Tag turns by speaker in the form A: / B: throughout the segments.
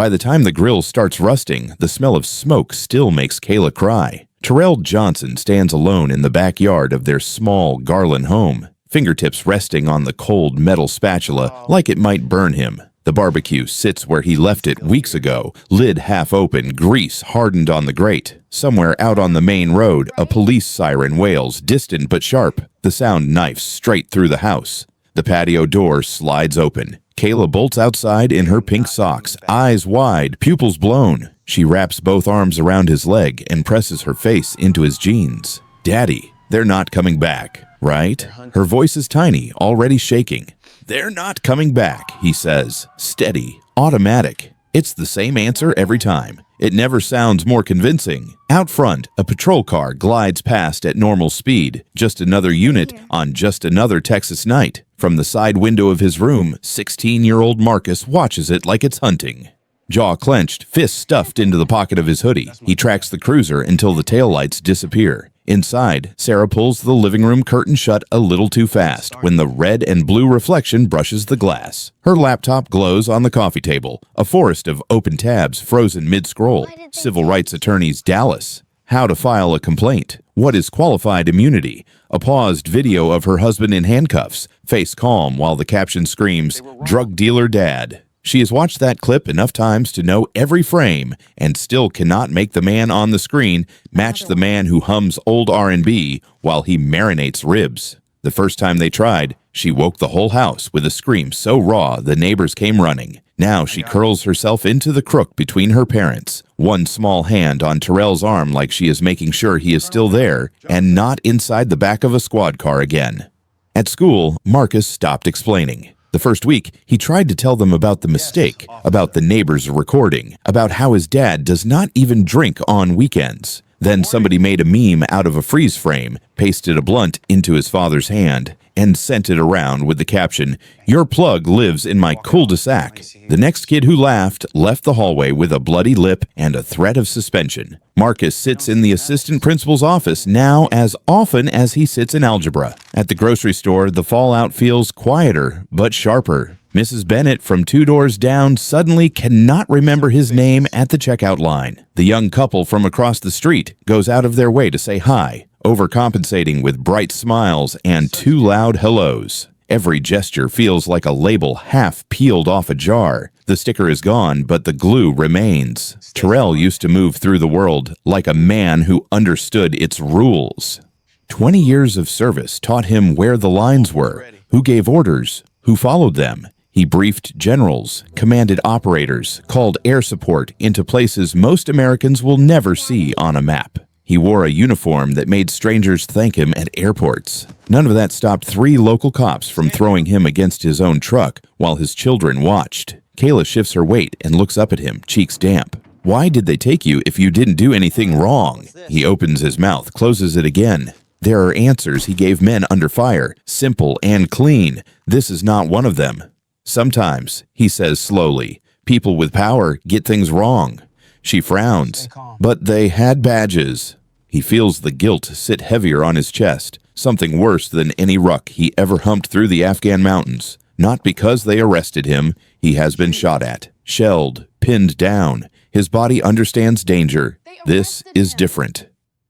A: By the time the grill starts rusting, the smell of smoke still makes Kayla cry. Terrell Johnson stands alone in the backyard of their small Garland home, fingertips resting on the cold metal spatula like it might burn him. The barbecue sits where he left it weeks ago, lid half open, grease hardened on the grate. Somewhere out on the main road, a police siren wails, distant but sharp. The sound knifes straight through the house. The patio door slides open. Kayla bolts outside in her pink socks, eyes wide, pupils blown. She wraps both arms around his leg and presses her face into his jeans. "Daddy, they're not coming back, right?" Her voice is tiny, already shaking. "They're not coming back," he says, steady, automatic. It's the same answer every time. It never sounds more convincing. Out front, a patrol car glides past at normal speed, just another unit on just another Texas night. From the side window of his room, 16-year-old Marcus watches it like it's hunting. Jaw clenched, fists stuffed into the pocket of his hoodie, he tracks the cruiser until the taillights disappear. Inside, Sarah pulls the living room curtain shut a little too fast when the red and blue reflection brushes the glass. Her laptop glows on the coffee table, a forest of open tabs frozen mid-scroll. Civil rights attorneys Dallas. How to file a complaint. What is qualified immunity? A paused video of her husband in handcuffs, face calm while the caption screams, "Drug dealer dad." She has watched that clip enough times to know every frame and still cannot make the man on the screen match the man who hums old R&B while he marinates ribs. The first time they tried, she woke the whole house with a scream so raw the neighbors came running. Now she curls herself into the crook between her parents, one small hand on Terrell's arm like she is making sure he is still there and not inside the back of a squad car again. At school, Marcus stopped explaining. The first week, he tried to tell them about the mistake, about the neighbor's recording, about how his dad does not even drink on weekends. Then somebody made a meme out of a freeze frame, pasted a blunt into his father's hand, and sent it around with the caption, "Your plug lives in my cul-de-sac." The next kid who laughed left the hallway with a bloody lip and a threat of suspension. Marcus sits in the assistant principal's office now as often as he sits in algebra. At the grocery store, the fallout feels quieter but sharper. Mrs. Bennett from 2 doors down suddenly cannot remember his name at the checkout line. The young couple from across the street goes out of their way to say hi, overcompensating with bright smiles and 2 loud hellos. Every gesture feels like a label half peeled off a jar. The sticker is gone, but the glue remains. Terrell used to move through the world like a man who understood its rules. 20 years of service taught him where the lines were, who gave orders, who followed them. He briefed generals, commanded operators, called air support into places most Americans will never see on a map. He wore a uniform that made strangers thank him at airports. None of that stopped 3 local cops from throwing him against his own truck while his children watched. Kayla shifts her weight and looks up at him, cheeks damp. "Why did they take you if you didn't do anything wrong?" He opens his mouth, closes it again. There are answers he gave men under fire, simple and clean. This is not one of them. "Sometimes," he says slowly, "people with power get things wrong." She frowns. "But they had badges." He feels the guilt sit heavier on his chest, something worse than any ruck he ever humped through the Afghan mountains. Not because they arrested him, he has been shot at, shelled, pinned down. His body understands danger. This is different.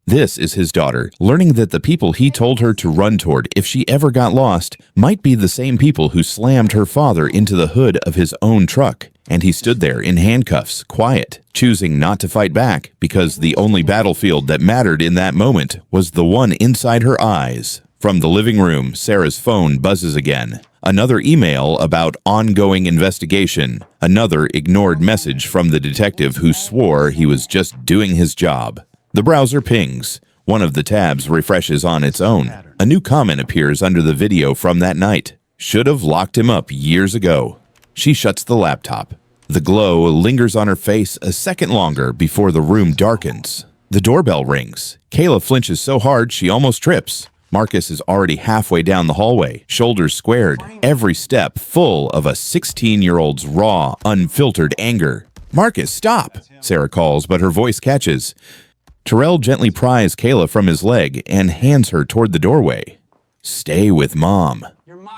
A: This is his daughter, learning that the people he told her to run toward if she ever got lost might be the same people who slammed her father into the hood of his own truck. And he stood there in handcuffs, quiet, choosing not to fight back because the only battlefield that mattered in that moment was the one inside her eyes. From the living room, Sarah's phone buzzes again. Another email about ongoing investigation. Another ignored message from the detective who swore he was just doing his job. The browser pings. One of the tabs refreshes on its own. A new comment appears under the video from that night. "Should have locked him up years ago." She shuts the laptop. The glow lingers on her face a second longer before the room darkens. The doorbell rings. Kayla flinches so hard she almost trips. Marcus is already halfway down the hallway, shoulders squared, every step full of a 16-year-old's raw, unfiltered anger. "Marcus, stop!" Sarah calls, but her voice catches. Terrell gently pries Kayla from his leg and hands her toward the doorway. "Stay with Mom."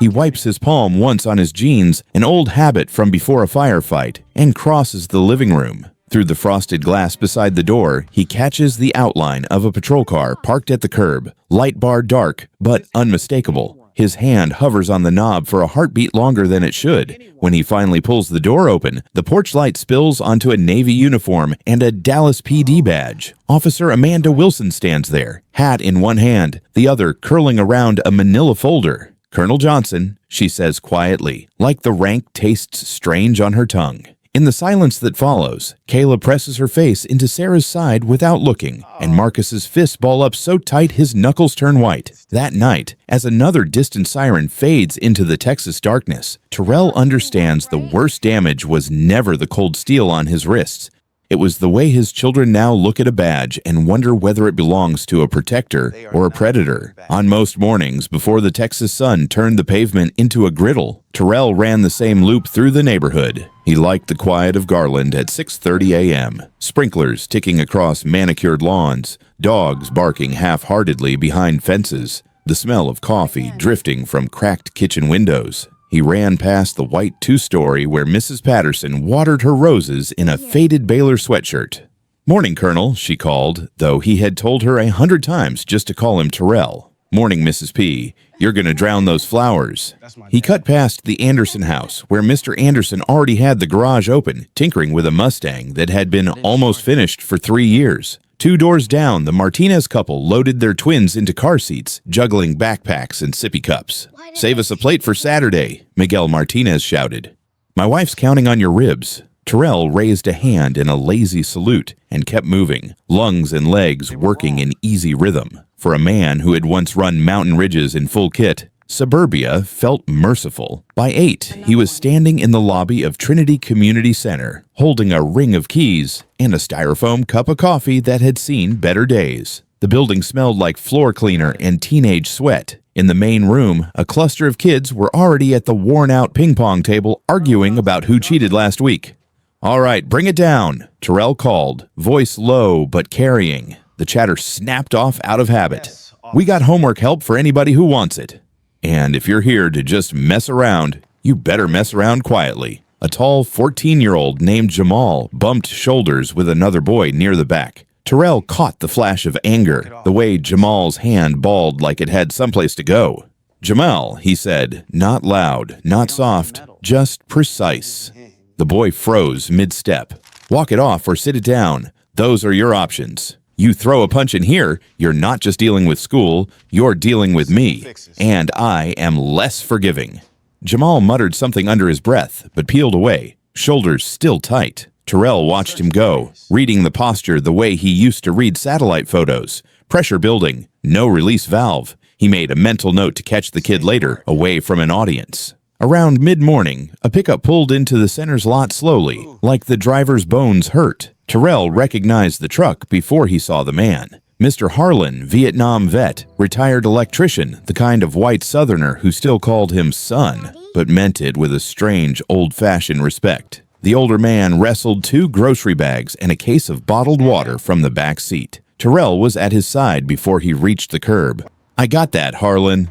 A: He wipes his palm once on his jeans, an old habit from before a firefight, and crosses the living room. Through the frosted glass beside the door, he catches the outline of a patrol car parked at the curb, light bar dark, but unmistakable. His hand hovers on the knob for a heartbeat longer than it should. When he finally pulls the door open, the porch light spills onto a Navy uniform and a Dallas PD badge. Officer Amanda Wilson stands there, hat in one hand, the other curling around a manila folder. "Colonel Johnson," she says quietly, like the rank tastes strange on her tongue. In the silence that follows, Kayla presses her face into Sarah's side without looking, and Marcus's fists ball up so tight his knuckles turn white. That night, as another distant siren fades into the Texas darkness, Terrell understands the worst damage was never the cold steel on his wrists. It was the way his children now look at a badge and wonder whether it belongs to a protector or a predator. On most mornings, before the Texas sun turned the pavement into a griddle, Terrell ran the same loop through the neighborhood. He liked the quiet of Garland at 6:30 a.m., sprinklers ticking across manicured lawns, dogs barking half-heartedly behind fences, the smell of coffee drifting from cracked kitchen windows. He ran past the white two-story where Mrs. Patterson watered her roses in a faded Baylor sweatshirt. "Morning, Colonel," she called, though he had told her 100 times just to call him Terrell. "Morning, Mrs. P. You're gonna drown those flowers." He cut past the Anderson house, where Mr. Anderson already had the garage open, tinkering with a Mustang that had been almost finished for 3 years. 2 doors down, the Martinez couple loaded their twins into car seats, juggling backpacks and sippy cups. "Save us a plate for Saturday," Miguel Martinez shouted. "My wife's counting on your ribs." Terrell raised a hand in a lazy salute and kept moving, lungs and legs working in easy rhythm. For a man who had once run mountain ridges in full kit, suburbia felt merciful. By 8, he was standing in the lobby of Trinity Community Center, holding a ring of keys and a styrofoam cup of coffee that had seen better days. The building smelled like floor cleaner and teenage sweat. In the main room, a cluster of kids were already at the worn-out ping-pong table arguing about who cheated last week. "All right, bring it down," Terrell called, voice low but carrying. The chatter snapped off out of habit. "We got homework help for anybody who wants it. And if you're here to just mess around, you better mess around quietly." A tall 14-year-old named Jamal bumped shoulders with another boy near the back. Terrell caught the flash of anger, the way Jamal's hand balled like it had someplace to go. "Jamal," he said, not loud, not soft, just precise. The boy froze mid-step. "Walk it off or sit it down. Those are your options. You throw a punch in here, you're not just dealing with school, you're dealing with me. And I am less forgiving." Jamal muttered something under his breath, but peeled away, shoulders still tight. Terrell watched him go, reading the posture the way he used to read satellite photos. Pressure building, no release valve. He made a mental note to catch the kid later, away from an audience. Around mid-morning, a pickup pulled into the center's lot slowly, like the driver's bones hurt. Terrell recognized the truck before he saw the man. Mr. Harlan, Vietnam vet, retired electrician, the kind of white Southerner who still called him son, but meant it with a strange, old-fashioned respect. The older man wrestled 2 grocery bags and a case of bottled water from the back seat. Terrell was at his side before he reached the curb. "I got that, Harlan."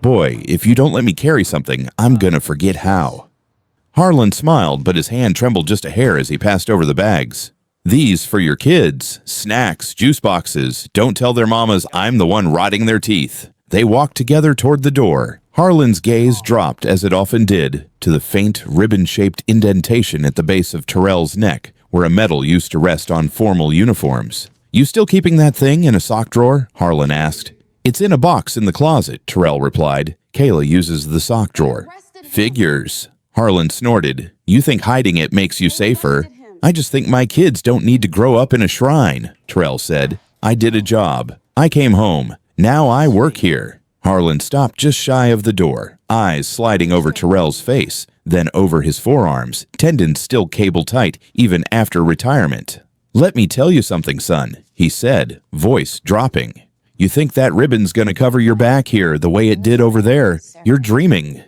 A: "Boy, if you don't let me carry something, I'm gonna forget how." Harlan smiled, but his hand trembled just a hair as he passed over the bags. "These for your kids. Snacks, juice boxes. Don't tell their mamas I'm the one rotting their teeth." They walked together toward the door. Harlan's gaze dropped, as it often did, to the faint, ribbon-shaped indentation at the base of Terrell's neck, where a medal used to rest on formal uniforms. "You still keeping that thing in a sock drawer?" Harlan asked. "It's in a box in the closet," Terrell replied. "Kayla uses the sock drawer." "Figures." Harlan snorted. "You think hiding it makes you safer. I just think my kids don't need to grow up in a shrine," Terrell said. "I did a job. I came home. Now I work here." Harlan stopped just shy of the door, eyes sliding over Terrell's face, then over his forearms, tendons still cable-tight even after retirement. "Let me tell you something, son," he said, voice dropping. "You think that ribbon's gonna cover your back here the way it did over there? You're dreaming.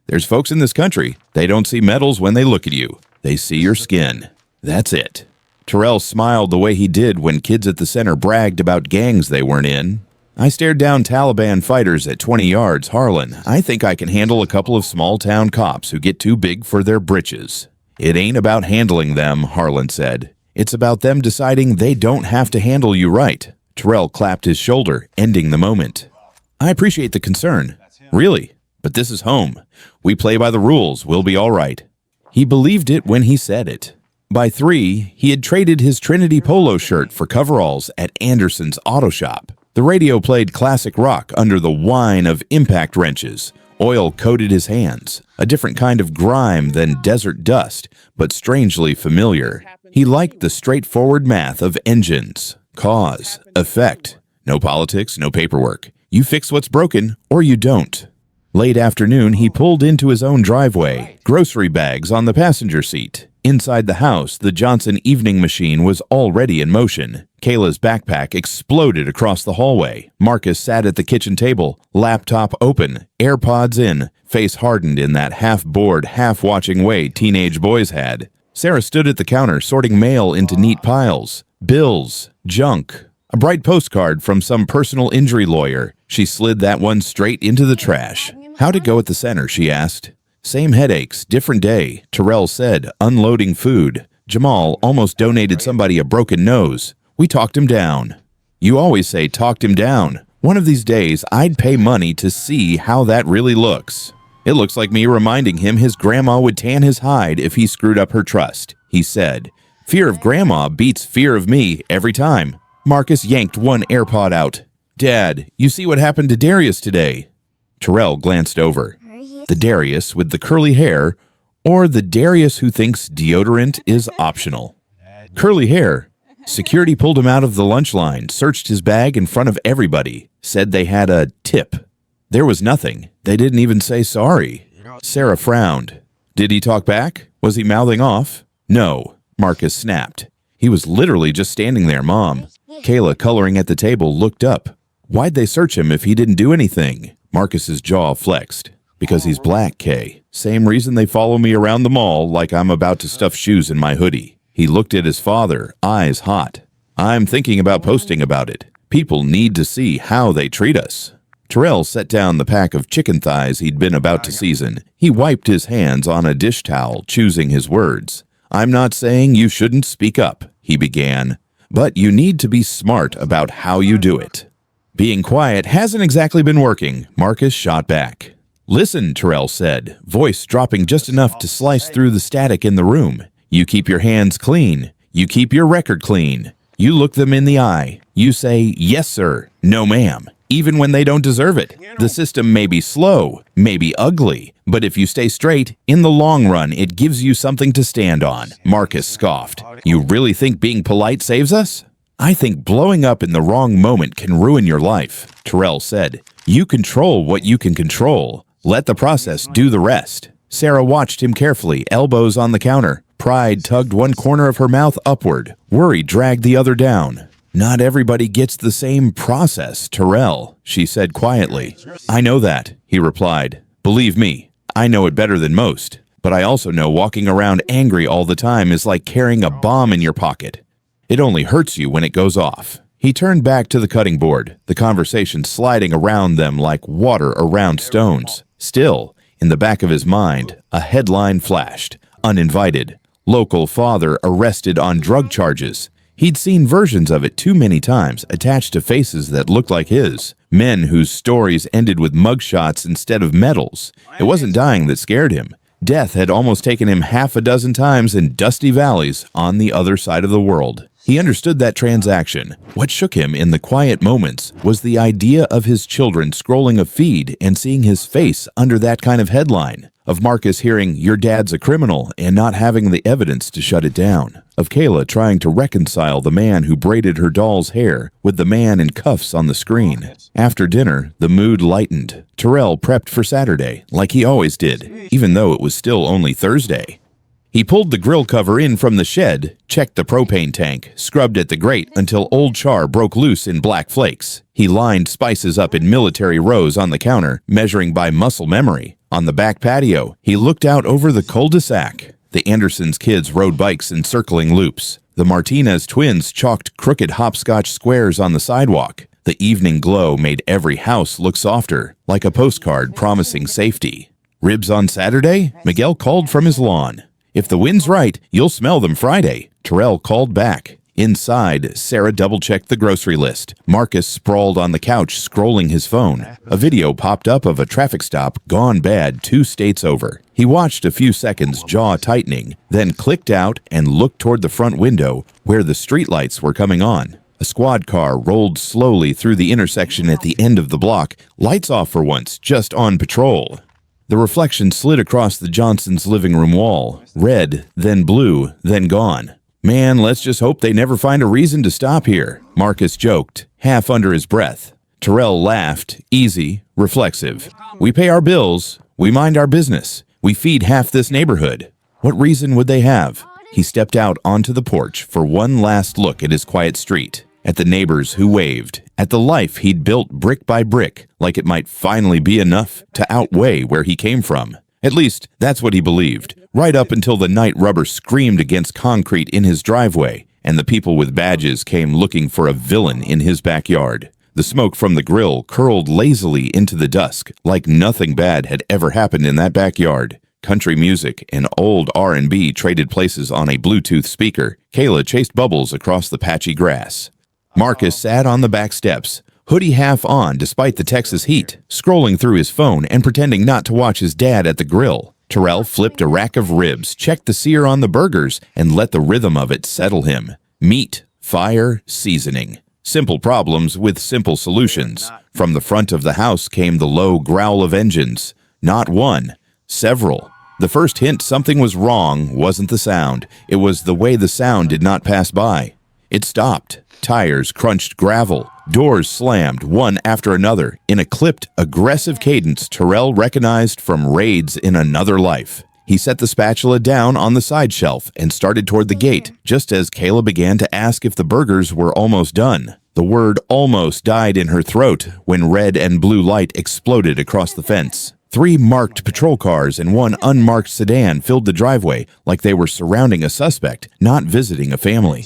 A: There's folks in this country, they don't see medals when they look at you. They see your skin. That's it." Terrell smiled the way he did when kids at the center bragged about gangs they weren't in. I stared down Taliban fighters at 20 yards, Harlan. I think I can handle a couple of small-town cops who get too big for their britches. It ain't about handling them, Harlan said. It's about them deciding they don't have to handle you right. Terrell clapped his shoulder, ending the moment. I appreciate the concern. Really? But this is home. We play by the rules. We'll be all right. He believed it when he said it. By 3, he had traded his Trinity polo shirt for coveralls at Anderson's auto shop. The radio played classic rock under the whine of impact wrenches. Oil coated his hands, a different kind of grime than desert dust, but strangely familiar. He liked the straightforward math of engines, cause, effect. No politics, no paperwork. You fix what's broken, or you don't. Late afternoon, he pulled into his own driveway, grocery bags on the passenger seat. Inside the house, the Johnson evening machine was already in motion. Kayla's backpack exploded across the hallway. Marcus sat at the kitchen table, laptop open, AirPods in, face hardened in that half-bored, half-watching way teenage boys had. Sarah stood at the counter sorting mail into neat piles. Bills, junk, a bright postcard from some personal injury lawyer. She slid that one straight into the trash. How'd it go at the center, she asked. Same headaches, different day, Terrell said, unloading food. Jamal almost donated somebody a broken nose. We talked him down. You always say talked him down. One of these days, I'd pay money to see how that really looks. It looks like me reminding him his grandma would tan his hide if he screwed up her trust, he said. Fear of grandma beats fear of me every time. Marcus yanked one AirPod out. Dad, you see what happened to Darius today? Terrell glanced over. The Darius with the curly hair, or the Darius who thinks deodorant is optional. Curly hair. Security pulled him out of the lunch line, searched his bag in front of everybody, said they had a tip. There was nothing. They didn't even say sorry. Sarah frowned. Did he talk back? Was he mouthing off? No, Marcus snapped. He was literally just standing there, Mom. Kayla, coloring at the table, looked up. Why'd they search him if he didn't do anything? Marcus's jaw flexed. Because he's black, Kay. Same reason they follow me around the mall like I'm about to stuff shoes in my hoodie. He looked at his father, eyes hot. I'm thinking about posting about it. People need to see how they treat us. Terrell set down the pack of chicken thighs he'd been about to season. He wiped his hands on a dish towel, choosing his words. I'm not saying you shouldn't speak up, he began, but you need to be smart about how you do it. Being quiet hasn't exactly been working, Marcus shot back. Listen, Terrell said, voice dropping just enough to slice through the static in the room. You keep your hands clean. You keep your record clean. You look them in the eye. You say, yes, sir, no, ma'am, even when they don't deserve it. The system may be slow, may be ugly, but if you stay straight, in the long run, it gives you something to stand on. Marcus scoffed. You really think being polite saves us? I think blowing up in the wrong moment can ruin your life, Terrell said. You control what you can control. Let the process do the rest. Sarah watched him carefully, elbows on the counter. Pride tugged one corner of her mouth upward. Worry dragged the other down. Not everybody gets the same process, Terrell, she said quietly. I know that, he replied. Believe me, I know it better than most. But I also know walking around angry all the time is like carrying a bomb in your pocket. It only hurts you when it goes off. He turned back to the cutting board, the conversation sliding around them like water around stones. Still, in the back of his mind, a headline flashed. Uninvited. Local father arrested on drug charges. He'd seen versions of it too many times, attached to faces that looked like his. Men whose stories ended with mugshots instead of medals. It wasn't dying that scared him. Death had almost taken him half a dozen times in dusty valleys on the other side of the world. He understood that transaction. What shook him in the quiet moments was the idea of his children scrolling a feed and seeing his face under that kind of headline. Of Marcus hearing, your dad's a criminal, and not having the evidence to shut it down. Of Kayla trying to reconcile the man who braided her doll's hair with the man in cuffs on the screen. After dinner, the mood lightened. Terrell prepped for Saturday, like he always did, even though it was still only Thursday. He pulled the grill cover in from the shed, checked the propane tank, scrubbed at the grate until old char broke loose in black flakes. He lined spices up in military rows on the counter, measuring by muscle memory. On the back patio, he looked out over the cul-de-sac. The Andersons' kids rode bikes in circling loops. The Martinez twins chalked crooked hopscotch squares on the sidewalk. The evening glow made every house look softer, like a postcard promising safety. Ribs on Saturday? Miguel called from his lawn. If the wind's right, you'll smell them Friday, Terrell called back. Inside, Sarah double-checked the grocery list. Marcus sprawled on the couch, scrolling his phone. A video popped up of a traffic stop gone bad 2 states over. He watched a few seconds, jaw tightening, then clicked out and looked toward the front window where the streetlights were coming on. A squad car rolled slowly through the intersection at the end of the block, lights off for once, just on patrol. The reflection slid across the Johnsons' living room wall, red, then blue, then gone. Man, let's just hope they never find a reason to stop here, Marcus joked, half under his breath. Terrell laughed, easy, reflexive. We pay our bills, we mind our business, we feed half this neighborhood. What reason would they have? He stepped out onto the porch for one last look at his quiet street, at the neighbors who waved, at the life he'd built brick by brick, like it might finally be enough to outweigh where he came from. At least, that's what he believed, right up until the night rubber screamed against concrete in his driveway, and the people with badges came looking for a villain in his backyard. The smoke from the grill curled lazily into the dusk, like nothing bad had ever happened in that backyard. Country music and old R&B traded places on a Bluetooth speaker. Kayla chased bubbles across the patchy grass. Marcus sat on the back steps, hoodie half on despite the Texas heat, scrolling through his phone and pretending not to watch his dad at the grill. Terrell flipped a rack of ribs, checked the sear on the burgers, and let the rhythm of it settle him. Meat, fire, seasoning. Simple problems with simple solutions. From the front of the house came the low growl of engines. Not one, several. The first hint something was wrong wasn't the sound. It was the way the sound did not pass by. It stopped. Tires crunched gravel. Doors slammed, one after another, in a clipped, aggressive cadence Terrell recognized from raids in another life. He set the spatula down on the side shelf and started toward the gate, just as Kayla began to ask if the burgers were almost done. The word almost died in her throat when red and blue light exploded across the fence. 3 marked patrol cars and 1 unmarked sedan filled the driveway like they were surrounding a suspect, not visiting a family.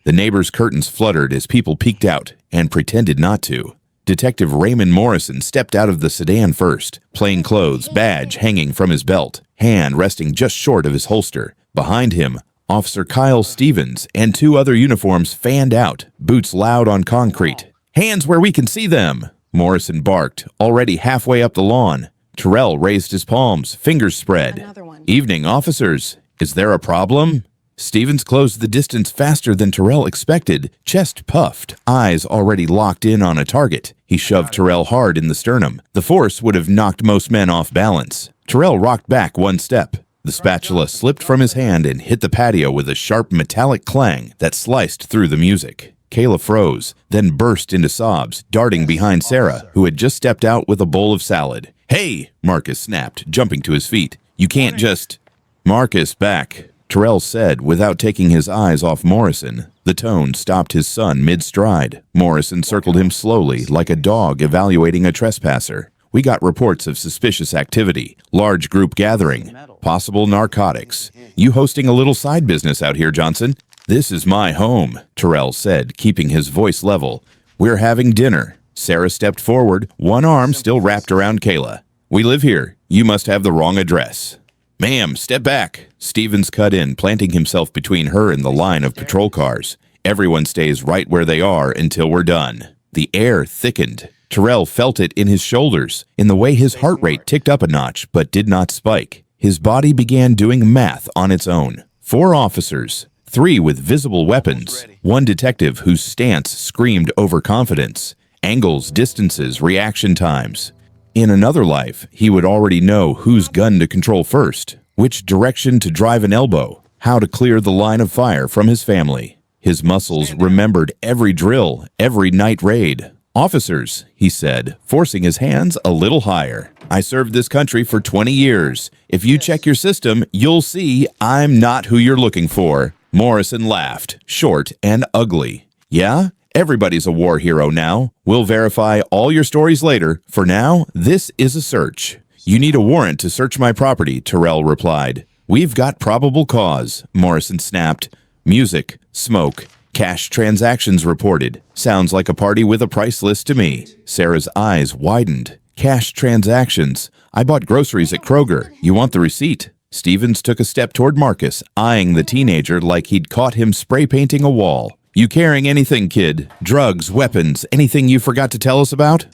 A: The neighbors' curtains fluttered as people peeked out and pretended not to. Detective Raymond Morrison stepped out of the sedan first, plain clothes, badge hanging from his belt, hand resting just short of his holster. Behind him, Officer Kyle Stevens and 2 other uniforms fanned out, boots loud on concrete. "Hands where we can see them," Morrison barked, already halfway up the lawn. Terrell raised his palms, fingers spread. "Evening, officers. Is there a problem?" Stevens closed the distance faster than Terrell expected, chest puffed, eyes already locked in on a target. He shoved Terrell hard in the sternum. The force would have knocked most men off balance. Terrell rocked back 1 step. The spatula slipped from his hand and hit the patio with a sharp metallic clang that sliced through the music. Kayla froze, then burst into sobs, darting behind Sarah, who had just stepped out with a bowl of salad. "Hey!" Marcus snapped, jumping to his feet. "You can't just—" "Marcus, back," Terrell said without taking his eyes off Morrison. The tone stopped his son mid-stride. Morrison circled him slowly, like a dog evaluating a trespasser. "We got reports of suspicious activity, large group gathering, possible narcotics. You hosting a little side business out here, Johnson?" "This is my home," Terrell said, keeping his voice level. "We're having dinner." Sarah stepped forward, one arm still wrapped around Kayla. "We live here. You must have the wrong address." "Ma'am, step back." Stevens cut in, planting himself between her and the line of patrol cars. "Everyone stays right where they are until we're done." The air thickened. Terrell felt it in his shoulders, in the way his heart rate ticked up a notch but did not spike. His body began doing math on its own. 4 officers, 3 with visible weapons, 1 detective whose stance screamed overconfidence. Angles, distances, reaction times. In another life, he would already know whose gun to control first, which direction to drive an elbow, how to clear the line of fire from his family. His muscles remembered every drill, every night raid. "Officers," he said, forcing his hands a little higher. "I served this country for 20 years. If you check your system, you'll see I'm not who you're looking for." Morrison laughed, short and ugly. "Yeah? Everybody's a war hero now. We'll verify all your stories later. For now, this is a search." "You need a warrant to search my property," Terrell replied. "We've got probable cause," Morrison snapped. Music, smoke, Cash transactions reported. Sounds like a party with a price list to me. Sarah's eyes widened. Cash transactions. I bought groceries at Kroger. You want the receipt? Stevens took a step toward Marcus, eyeing the teenager like he'd caught him spray painting a wall. You carrying anything, kid? Drugs, weapons, anything you forgot to tell us about?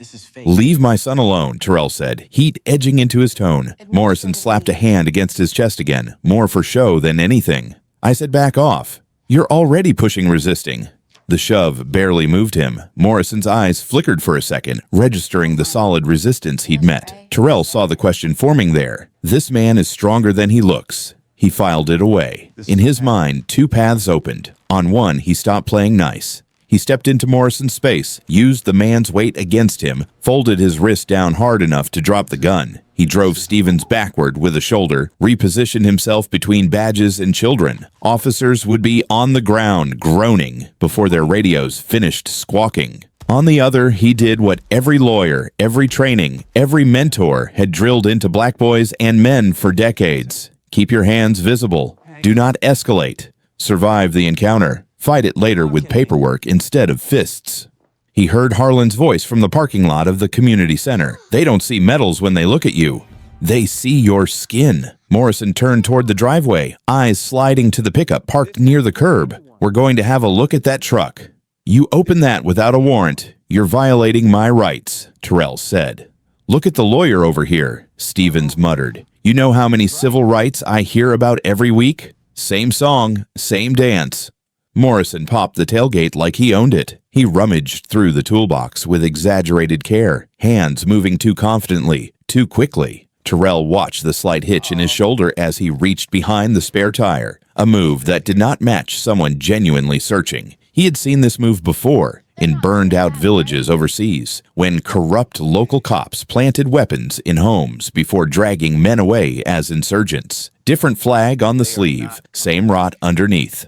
A: Leave my son alone, Terrell said, heat edging into his tone. Morrison slapped a hand against his chest again, more for show than anything. I said back off. You're already pushing resisting. The shove barely moved him. Morrison's eyes flickered for a second, registering the solid resistance he'd met. Terrell saw the question forming there. This man is stronger than he looks. He filed it away. In his mind, two paths opened. On one, he stopped playing nice. He stepped into Morrison's space, used the man's weight against him, folded his wrist down hard enough to drop the gun. He drove Stevens backward with a shoulder, repositioned himself between badges and children. Officers would be on the ground, groaning, before their radios finished squawking. On the other, he did what every lawyer, every training, every mentor had drilled into black boys and men for decades. Keep your hands visible. Do not escalate. Survive the encounter. Fight it later with paperwork instead of fists. He heard Harlan's voice from the parking lot of the community center. They don't see medals when they look at you. They see your skin. Morrison turned toward the driveway, eyes sliding to the pickup parked near the curb. We're going to have a look at that truck. You open that without a warrant. You're violating my rights, Terrell said. Look at the lawyer over here, Stevens muttered. You know how many civil rights I hear about every week? Same song, same dance. Morrison popped the tailgate like he owned it. He rummaged through the toolbox with exaggerated care, hands moving too confidently, too quickly. Terrell watched the slight hitch in his shoulder as he reached behind the spare tire, a move that did not match someone genuinely searching. He had seen this move before, in burned-out villages overseas, when corrupt local cops planted weapons in homes before dragging men away as insurgents. Different flag on the sleeve, same rot underneath.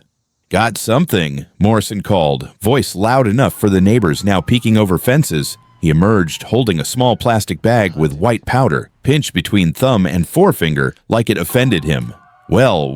A: Got something, Morrison called, voice loud enough for the neighbors now peeking over fences. He emerged holding a small plastic bag with white powder, pinched between thumb and forefinger like it offended him. Well,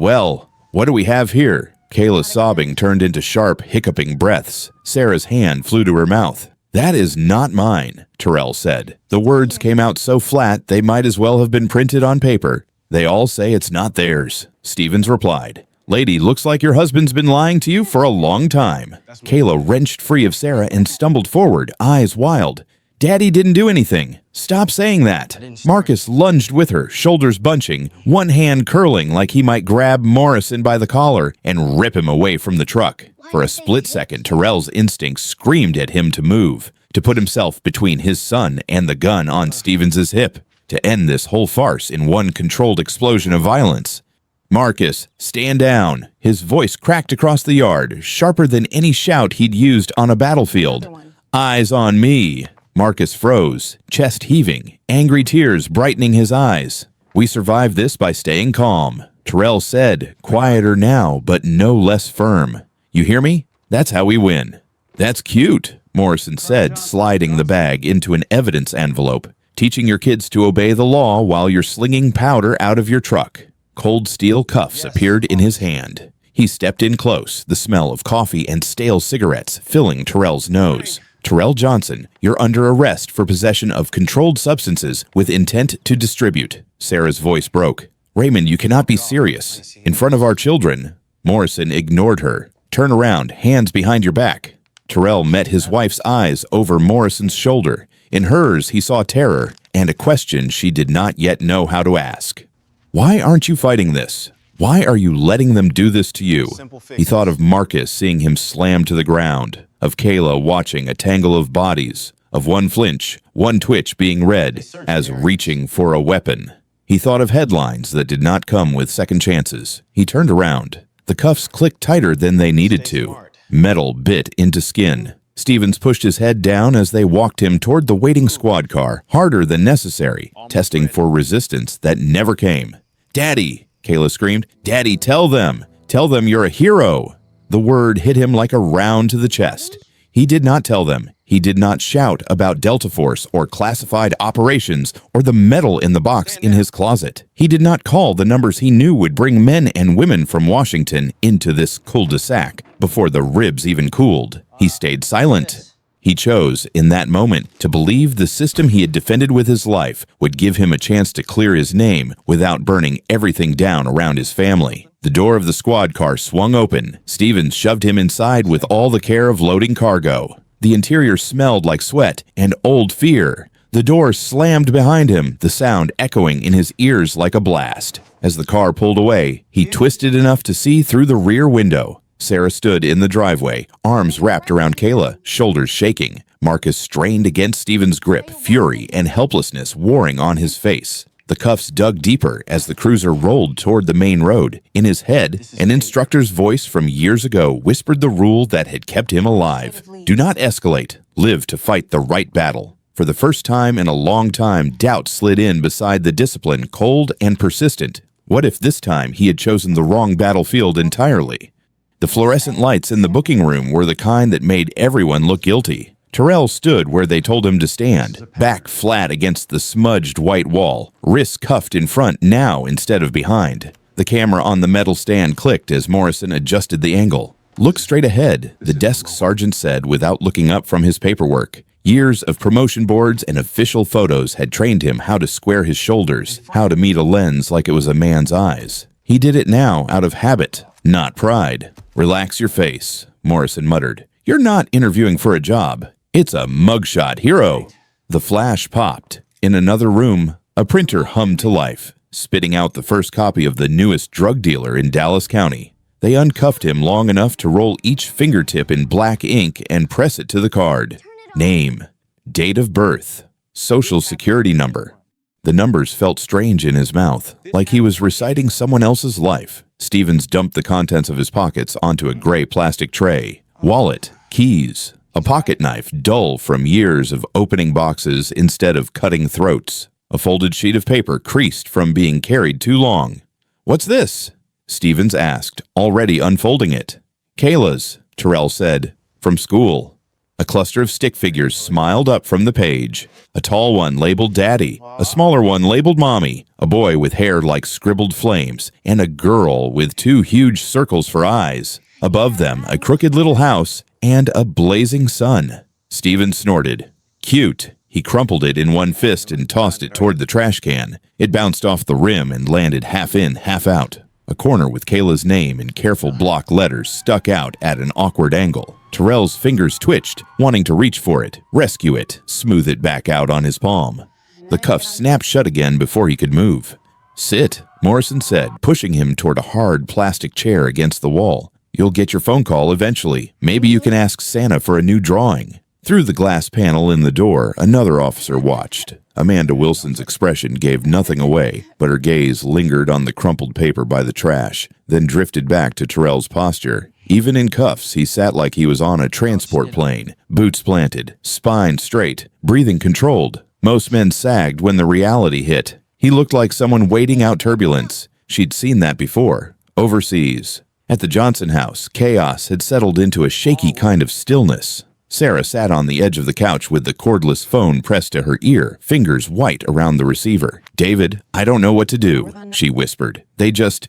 A: what do we have here? Kayla's sobbing turned into sharp, hiccuping breaths. Sarah's hand flew to her mouth. That is not mine, Terrell said. The words came out so flat they might as well have been printed on paper. They all say it's not theirs, Stevens replied. Lady, looks like your husband's been lying to you for a long time. Kayla wrenched free of Sarah and stumbled forward, eyes wild. Daddy didn't do anything. Stop saying that. Marcus lunged with her, shoulders bunching, one hand curling like he might grab Morrison by the collar and rip him away from the truck. For a split second, Terrell's instincts screamed at him to move, to put himself between his son and the gun on Stevens's hip, to end this whole farce in one controlled explosion of violence. Marcus, stand down. His voice cracked across the yard, sharper than any shout he'd used on a battlefield. Eyes on me. Marcus froze, chest heaving, angry tears brightening his eyes. We survived this by staying calm, Terrell said, quieter now, but no less firm. You hear me? That's how we win. That's cute, Morrison said, sliding the bag into an evidence envelope. Teaching your kids to obey the law while you're slinging powder out of your truck. Cold steel cuffs appeared in his hand. He stepped in close, the smell of coffee and stale cigarettes filling Terrell's nose. Terrell Johnson, you're under arrest for possession of controlled substances with intent to distribute. Sarah's voice broke. Raymond, you cannot be serious. In front of our children. Morrison ignored her. Turn around, hands behind your back. Terrell met his wife's eyes over Morrison's shoulder. In hers, he saw terror and a question she did not yet know how to ask. Why aren't you fighting this? Why are you letting them do this to you? He thought of Marcus seeing him slam to the ground, of Kayla watching a tangle of bodies, of one flinch, one twitch being read as reaching for a weapon. He thought of headlines that did not come with second chances. He turned around. The cuffs clicked tighter than they needed to. Metal bit into skin. Stevens pushed his head down as they walked him toward the waiting squad car, harder than necessary, testing for resistance that never came. Daddy, Kayla screamed. Daddy, tell them. Tell them you're a hero. The word hit him like a round to the chest. He did not tell them. He did not shout about Delta Force or classified operations or the metal in the box in his closet. He did not call the numbers he knew would bring men and women from Washington into this cul-de-sac before the ribs even cooled. He stayed silent. He chose, in that moment, to believe the system he had defended with his life would give him a chance to clear his name without burning everything down around his family. The door of the squad car swung open. Stevens shoved him inside with all the care of loading cargo. The interior smelled like sweat and old fear. The door slammed behind him, the sound echoing in his ears like a blast. As the car pulled away, he twisted enough to see through the rear window. Sarah stood in the driveway, arms wrapped around Kayla, shoulders shaking. Marcus strained against Stevens' grip, fury and helplessness warring on his face. The cuffs dug deeper as the cruiser rolled toward the main road. In his head, an instructor's voice from years ago whispered the rule that had kept him alive. Do not escalate. Live to fight the right battle. For the first time in a long time, doubt slid in beside the discipline, cold and persistent. What if this time he had chosen the wrong battlefield entirely? The fluorescent lights in the booking room were the kind that made everyone look guilty. Terrell stood where they told him to stand, back flat against the smudged white wall, wrists cuffed in front now instead of behind. The camera on the metal stand clicked as Morrison adjusted the angle. Look straight ahead, the desk sergeant said without looking up from his paperwork. Years of promotion boards and official photos had trained him how to square his shoulders, how to meet a lens like it was a man's eyes. He did it now out of habit, not pride. Relax your face, Morrison muttered. You're not interviewing for a job. It's a mugshot, hero. The flash popped. In another room, a printer hummed to life, spitting out the first copy of the newest drug dealer in Dallas County. They uncuffed him long enough to roll each fingertip in black ink and press it to the card. Name, date of birth, social security number. The numbers felt strange in his mouth, like he was reciting someone else's life. Stevens dumped the contents of his pockets onto a gray plastic tray. Wallet, keys, a pocket knife dull from years of opening boxes instead of cutting throats. A folded sheet of paper creased from being carried too long. What's this? Stevens asked, already unfolding it. Kayla's, Terrell said, from school. A cluster of stick figures smiled up from the page. A tall one labeled Daddy, a smaller one labeled Mommy, a boy with hair like scribbled flames, and a girl with two huge circles for eyes. Above them, a crooked little house and a blazing sun. Stephen snorted. Cute. He crumpled it in one fist and tossed it toward the trash can. It bounced off the rim and landed half in, half out. A corner with Kayla's name in careful block letters stuck out at an awkward angle. Terrell's fingers twitched, wanting to reach for it, rescue it, smooth it back out on his palm. The cuffs snapped shut again before he could move. Sit, Morrison said, pushing him toward a hard plastic chair against the wall. You'll get your phone call eventually. Maybe you can ask Santa for a new drawing. Through the glass panel in the door, another officer watched. Amanda Wilson's expression gave nothing away, but her gaze lingered on the crumpled paper by the trash, then drifted back to Terrell's posture. Even in cuffs, he sat like he was on a transport plane, boots planted, spine straight, breathing controlled. Most men sagged when the reality hit. He looked like someone waiting out turbulence. She'd seen that before, overseas. At the Johnson house, chaos had settled into a shaky kind of stillness. Sarah sat on the edge of the couch with the cordless phone pressed to her ear, fingers white around the receiver. David, I don't know what to do, she whispered. They just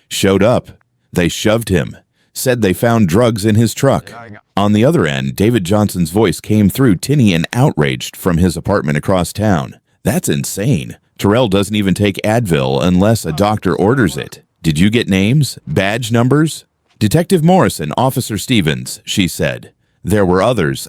A: showed up. They shoved him. Said they found drugs in his truck. On the other end, David Johnson's voice came through tinny and outraged from his apartment across town. That's insane. Terrell doesn't even take Advil unless a doctor orders it. Did you get names? Badge numbers? Detective Morrison, Officer Stevens, she said. There were others.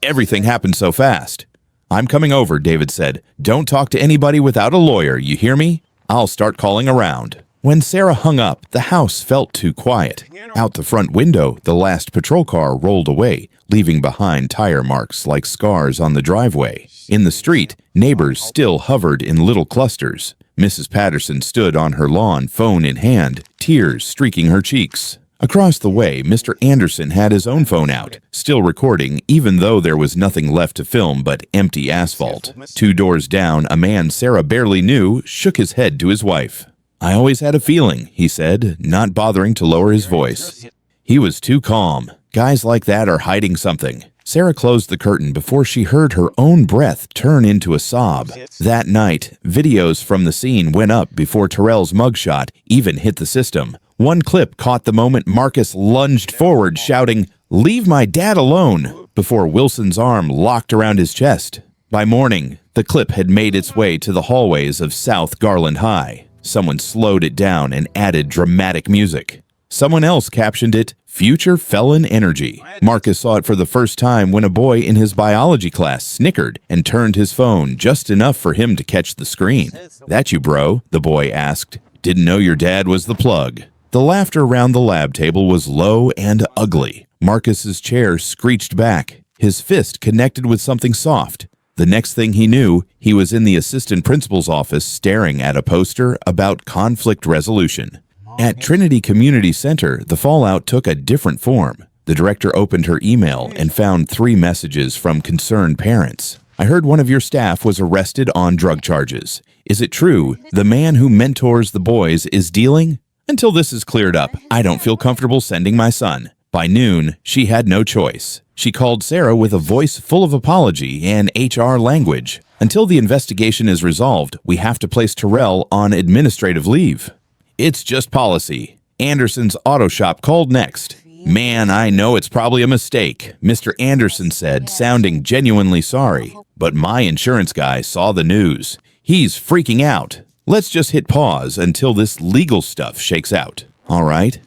A: Everything happened so fast. I'm coming over, David said. Don't talk to anybody without a lawyer, you hear me? I'll start calling around. When Sarah hung up, the house felt too quiet. Out the front window, the last patrol car rolled away, leaving behind tire marks like scars on the driveway. In the street, neighbors still hovered in little clusters. Mrs. Patterson stood on her lawn, phone in hand, tears streaking her cheeks. Across the way, Mr. Anderson had his own phone out, still recording even though there was nothing left to film but empty asphalt. 2 doors down, a man Sarah barely knew shook his head to his wife. I always had a feeling, he said, not bothering to lower his voice. He was too calm. Guys like that are hiding something. Sarah closed the curtain before she heard her own breath turn into a sob. That night, videos from the scene went up before Terrell's mugshot even hit the system. One clip caught the moment Marcus lunged forward, shouting, "Leave my dad alone," before Wilson's arm locked around his chest. By morning, the clip had made its way to the hallways of South Garland High. Someone slowed it down and added dramatic music. Someone else captioned it, "Future Felon Energy." Marcus saw it for the first time when a boy in his biology class snickered and turned his phone just enough for him to catch the screen. "That you, bro?" the boy asked. "Didn't know your dad was the plug." The laughter around the lab table was low and ugly. Marcus's chair screeched back. His fist connected with something soft. The next thing he knew, he was in the assistant principal's office staring at a poster about conflict resolution. At Trinity Community Center, the fallout took a different form. The director opened her email and found 3 messages from concerned parents. "I heard one of your staff was arrested on drug charges. Is it true the man who mentors the boys is dealing? Until this is cleared up, I don't feel comfortable sending my son." By noon, she had no choice. She called Sarah with a voice full of apology and HR language. "Until the investigation is resolved, we have to place Terrell on administrative leave. It's just policy." Anderson's auto shop called next. "Man, I know it's probably a mistake," Mr. Anderson said, sounding genuinely sorry. "But my insurance guy saw the news. He's freaking out. Let's just hit pause until this legal stuff shakes out. All right?"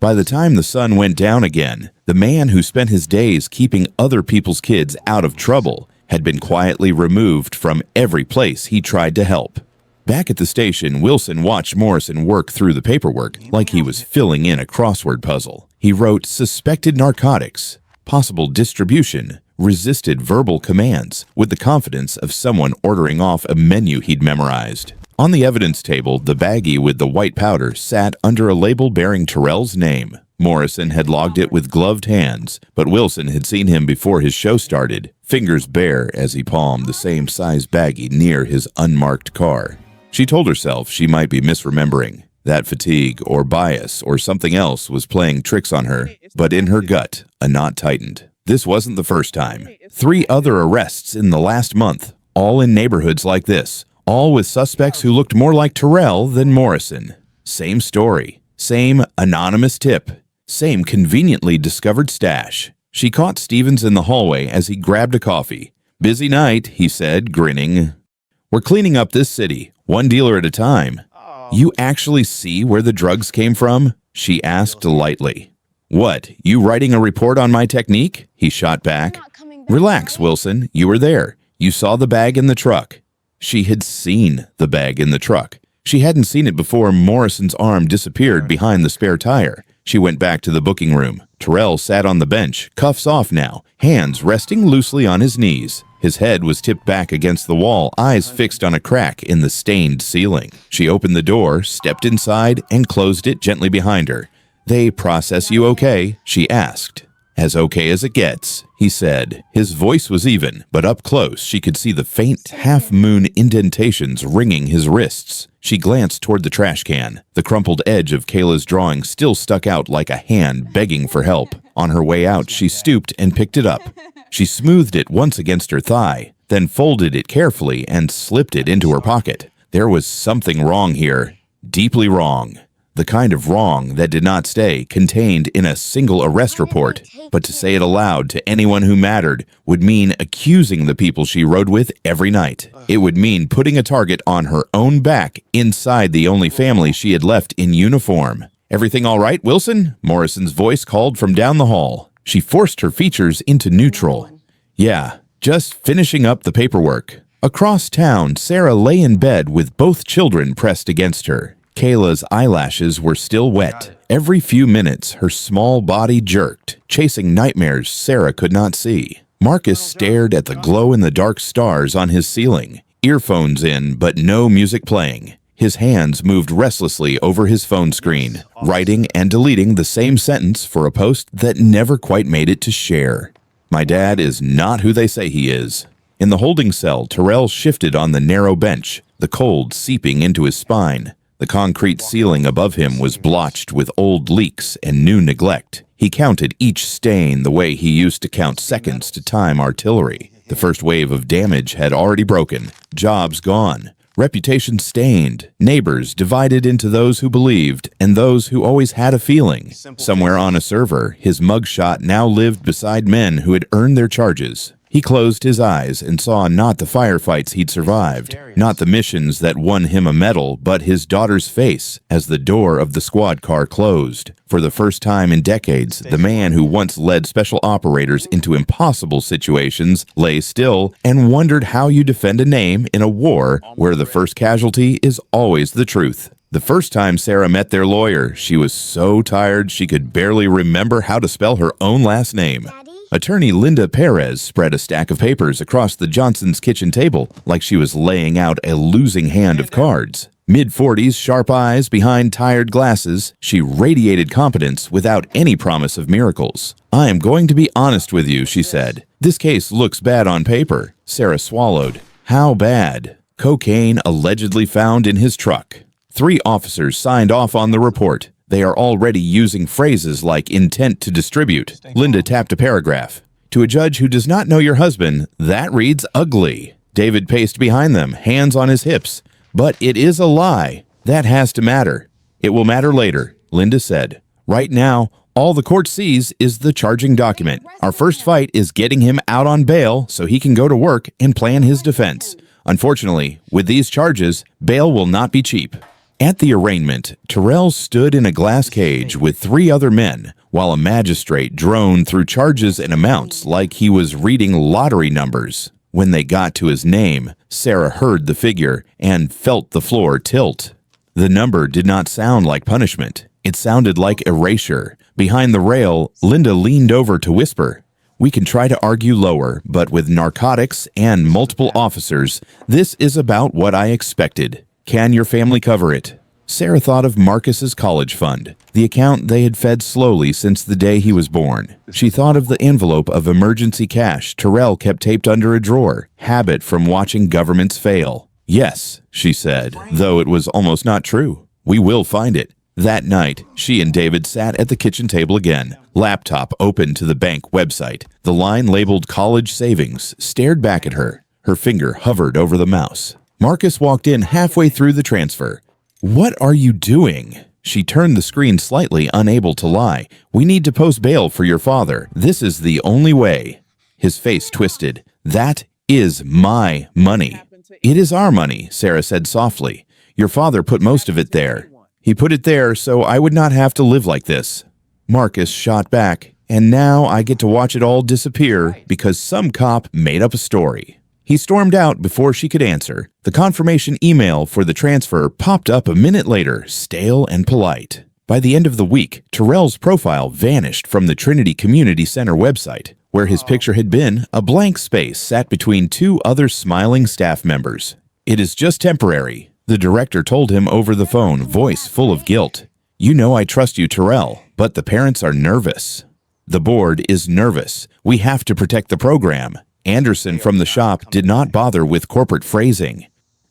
A: By the time the sun went down again, the man who spent his days keeping other people's kids out of trouble had been quietly removed from every place he tried to help. Back at the station, Wilson watched Morrison work through the paperwork like he was filling in a crossword puzzle. He wrote suspected narcotics, possible distribution, resisted verbal commands, with the confidence of someone ordering off a menu he'd memorized. On the evidence table, the baggie with the white powder sat under a label bearing Terrell's name. Morrison had logged it with gloved hands, but Wilson had seen him before his show started, fingers bare as he palmed the same size baggie near his unmarked car. She told herself she might be misremembering. That fatigue or bias or something else was playing tricks on her, but in her gut, a knot tightened. This wasn't the first time. 3 other arrests in the last month, all in neighborhoods like this, all with suspects who looked more like Terrell than Morrison. Same story, same anonymous tip, same conveniently discovered stash. She caught Stevens in the hallway as he grabbed a coffee. "Busy night," he said, grinning. "We're cleaning up this city, one dealer at a time." "You actually see where the drugs came from?" she asked lightly. "What, you writing a report on my technique?" he shot back. "Relax, Wilson, you were there. You saw the bag in the truck." She had seen the bag in the truck. She hadn't seen it before Morrison's arm disappeared behind the spare tire. She went back to the booking room. Terrell sat on the bench, cuffs off now, hands resting loosely on his knees. His head was tipped back against the wall, eyes fixed on a crack in the stained ceiling. She opened the door, stepped inside, and closed it gently behind her. "They process you okay?" she asked. "As okay as it gets," he said. His voice was even, but up close she could see the faint half-moon indentations ringing his wrists. She glanced toward the trash can. The crumpled edge of Kayla's drawing still stuck out like a hand begging for help. On her way out, she stooped and picked it up. She smoothed it once against her thigh, then folded it carefully and slipped it into her pocket. There was something wrong here. Deeply wrong. The kind of wrong that did not stay contained in a single arrest report, but to say it aloud to anyone who mattered would mean accusing the people she rode with every night. It would mean putting a target on her own back inside the only family she had left in uniform. "Everything all right, Wilson?" Morrison's voice called from down the hall. She forced her features into neutral. "Yeah, just finishing up the paperwork." Across town, Sarah lay in bed with both children pressed against her. Kayla's eyelashes were still wet. Every few minutes, her small body jerked, chasing nightmares Sarah could not see. Marcus stared at the glow-in-the-dark stars on his ceiling, earphones in but no music playing. His hands moved restlessly over his phone screen, writing and deleting the same sentence for a post that never quite made it to share. "My dad is not who they say he is." In the holding cell, Terrell shifted on the narrow bench, the cold seeping into his spine. The concrete ceiling above him was blotched with old leaks and new neglect. He counted each stain the way he used to count seconds to time artillery. The first wave of damage had already broken. Jobs gone. Reputation stained. Neighbors divided into those who believed and those who always had a feeling. Somewhere on a server, his mugshot now lived beside men who had earned their charges. He closed his eyes and saw not the firefights he'd survived, not the missions that won him a medal, but his daughter's face as the door of the squad car closed. For the first time in decades, the man who once led special operators into impossible situations lay still and wondered how you defend a name in a war where the first casualty is always the truth. The first time Sarah met their lawyer, she was so tired she could barely remember how to spell her own last name. Attorney Linda Perez spread a stack of papers across the Johnsons' kitchen table like she was laying out a losing hand of cards. Mid-40s, sharp eyes behind tired glasses, she radiated competence without any promise of miracles. "I am going to be honest with you," she said. "This case looks bad on paper." Sarah swallowed. "How bad?" "Cocaine allegedly found in his truck." 3 officers signed off on the report. They are already using phrases like intent to distribute. Linda tapped a paragraph. "To a judge who does not know your husband, that reads ugly." David paced behind them, hands on his hips. "But it is a lie. That has to matter." "It will matter later," Linda said. "Right now, all the court sees is the charging document. Our first fight is getting him out on bail so he can go to work and plan his defense. Unfortunately, with these charges, bail will not be cheap." At the arraignment, Terrell stood in a glass cage with 3 other men, while a magistrate droned through charges and amounts like he was reading lottery numbers. When they got to his name, Sarah heard the figure and felt the floor tilt. The number did not sound like punishment. It sounded like erasure. Behind the rail, Linda leaned over to whisper, "We can try to argue lower, but with narcotics and multiple officers, this is about what I expected. Can your family cover it?" Sarah thought of Marcus's college fund, the account they had fed slowly since the day he was born. She thought of the envelope of emergency cash Terrell kept taped under a drawer, habit from watching governments fail. "Yes," she said, though it was almost not true. "We will find it." That night, she and David sat at the kitchen table again, laptop open to the bank website. The line labeled college savings stared back at her. Her finger hovered over the mouse. Marcus walked in halfway through the transfer. "What are you doing?" She turned the screen slightly, unable to lie. "We need to post bail for your father. This is the only way." His face twisted. "That is my money." "It is our money," Sarah said softly. "Your father put most of it there. He put it there so I would not have to live like this." Marcus shot back, "And now I get to watch it all disappear because some cop made up a story." He stormed out before she could answer. The confirmation email for the transfer popped up a minute later, stale and polite. By the end of the week, Terrell's profile vanished from the Trinity Community Center website. Where his picture had been, a blank space sat between 2 other smiling staff members. "It is just temporary," the director told him over the phone, voice full of guilt. "You know I trust you, Terrell, but the parents are nervous." "The board is nervous. We have to protect the program." Anderson from the shop did not bother with corporate phrasing.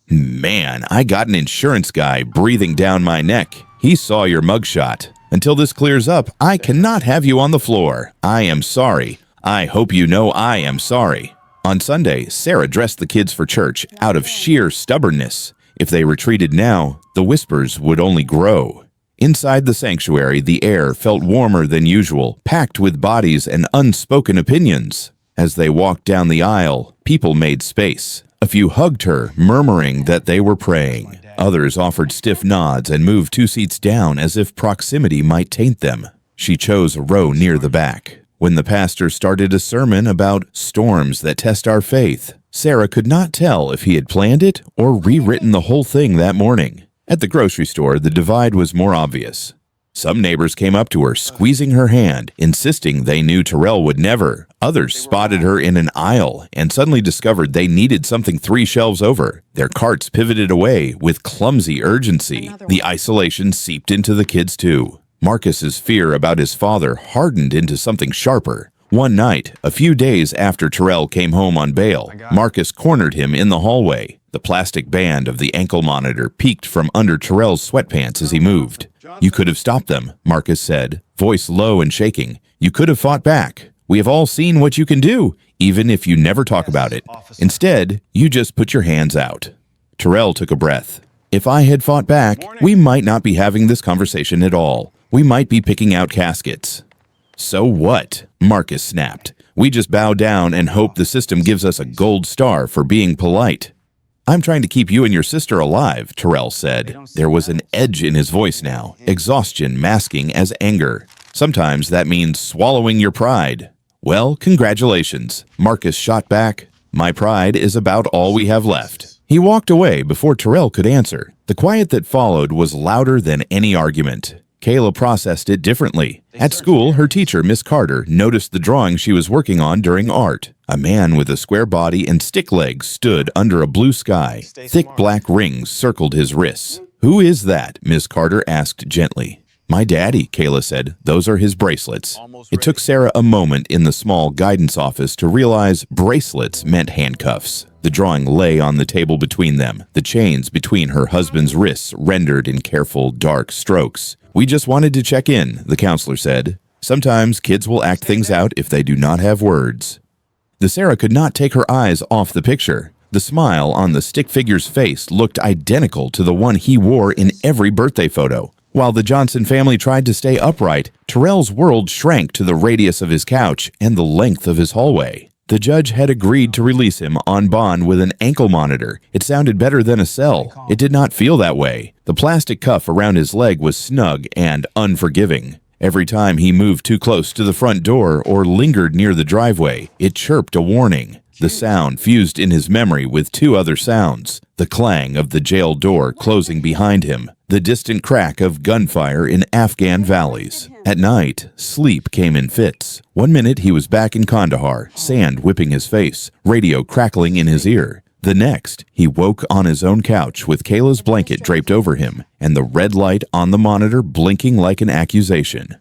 A: "Man, I got an insurance guy breathing down my neck. He saw your mugshot. Until this clears up, I cannot have you on the floor. I am sorry. I hope you know I am sorry." On Sunday, Sarah dressed the kids for church out of sheer stubbornness. If they retreated now, the whispers would only grow. Inside the sanctuary, the air felt warmer than usual, packed with bodies and unspoken opinions. As they walked down the aisle, people made space. A few hugged her, murmuring that they were praying. Others offered stiff nods and moved 2 seats down as if proximity might taint them. She chose a row near the back. When the pastor started a sermon about storms that test our faith, Sarah could not tell if he had planned it or rewritten the whole thing that morning. At the grocery store, the divide was more obvious. Some neighbors came up to her, squeezing her hand, insisting they knew Terrell would never. Others spotted her in an aisle and suddenly discovered they needed something 3 shelves over. Their carts pivoted away with clumsy urgency. The isolation seeped into the kids too. Marcus's fear about his father hardened into something sharper. One night, a few days after Terrell came home on bail, Marcus cornered him in the hallway. The plastic band of the ankle monitor peeked from under Terrell's sweatpants as he moved. "You could have stopped them," Marcus said, voice low and shaking. "You could have fought back. We have all seen what you can do, even if you never talk about it. Instead, you just put your hands out." Terrell took a breath. "If I had fought back, we might not be having this conversation at all. We might be picking out caskets." "So what?" Marcus snapped. "We just bow down and hope the system gives us a gold star for being polite." "I'm trying to keep you and your sister alive," Terrell said. There was an edge in his voice now, exhaustion masking as anger. "Sometimes that means swallowing your pride." "Well, congratulations," Marcus shot back. "My pride is about all we have left." He walked away before Terrell could answer. The quiet that followed was louder than any argument. Kayla processed it differently. At school, her teacher, Miss Carter, noticed the drawing she was working on during art. A man with a square body and stick legs stood under a blue sky. Thick black rings circled his wrists. "Who is that?" Miss Carter asked gently. "My daddy," Kayla said. "Those are his bracelets." It took Sarah a moment in the small guidance office to realize bracelets meant handcuffs. The drawing lay on the table between them, the chains between her husband's wrists rendered in careful, dark strokes. "We just wanted to check in," the counselor said. "Sometimes kids will act things out if they do not have words." The Sarah could not take her eyes off the picture. The smile on the stick figure's face looked identical to the one he wore in every birthday photo. While the Johnson family tried to stay upright, Terrell's world shrank to the radius of his couch and the length of his hallway. The judge had agreed to release him on bond with an ankle monitor. It sounded better than a cell. It did not feel that way. The plastic cuff around his leg was snug and unforgiving. Every time he moved too close to the front door or lingered near the driveway, it chirped a warning. The sound fused in his memory with two other sounds: the clang of the jail door closing behind him, the distant crack of gunfire in Afghan valleys. At night, sleep came in fits. One minute he was back in Kandahar, sand whipping his face, radio crackling in his ear. The next, he woke on his own couch with Kayla's blanket draped over him and the red light on the monitor blinking like an accusation.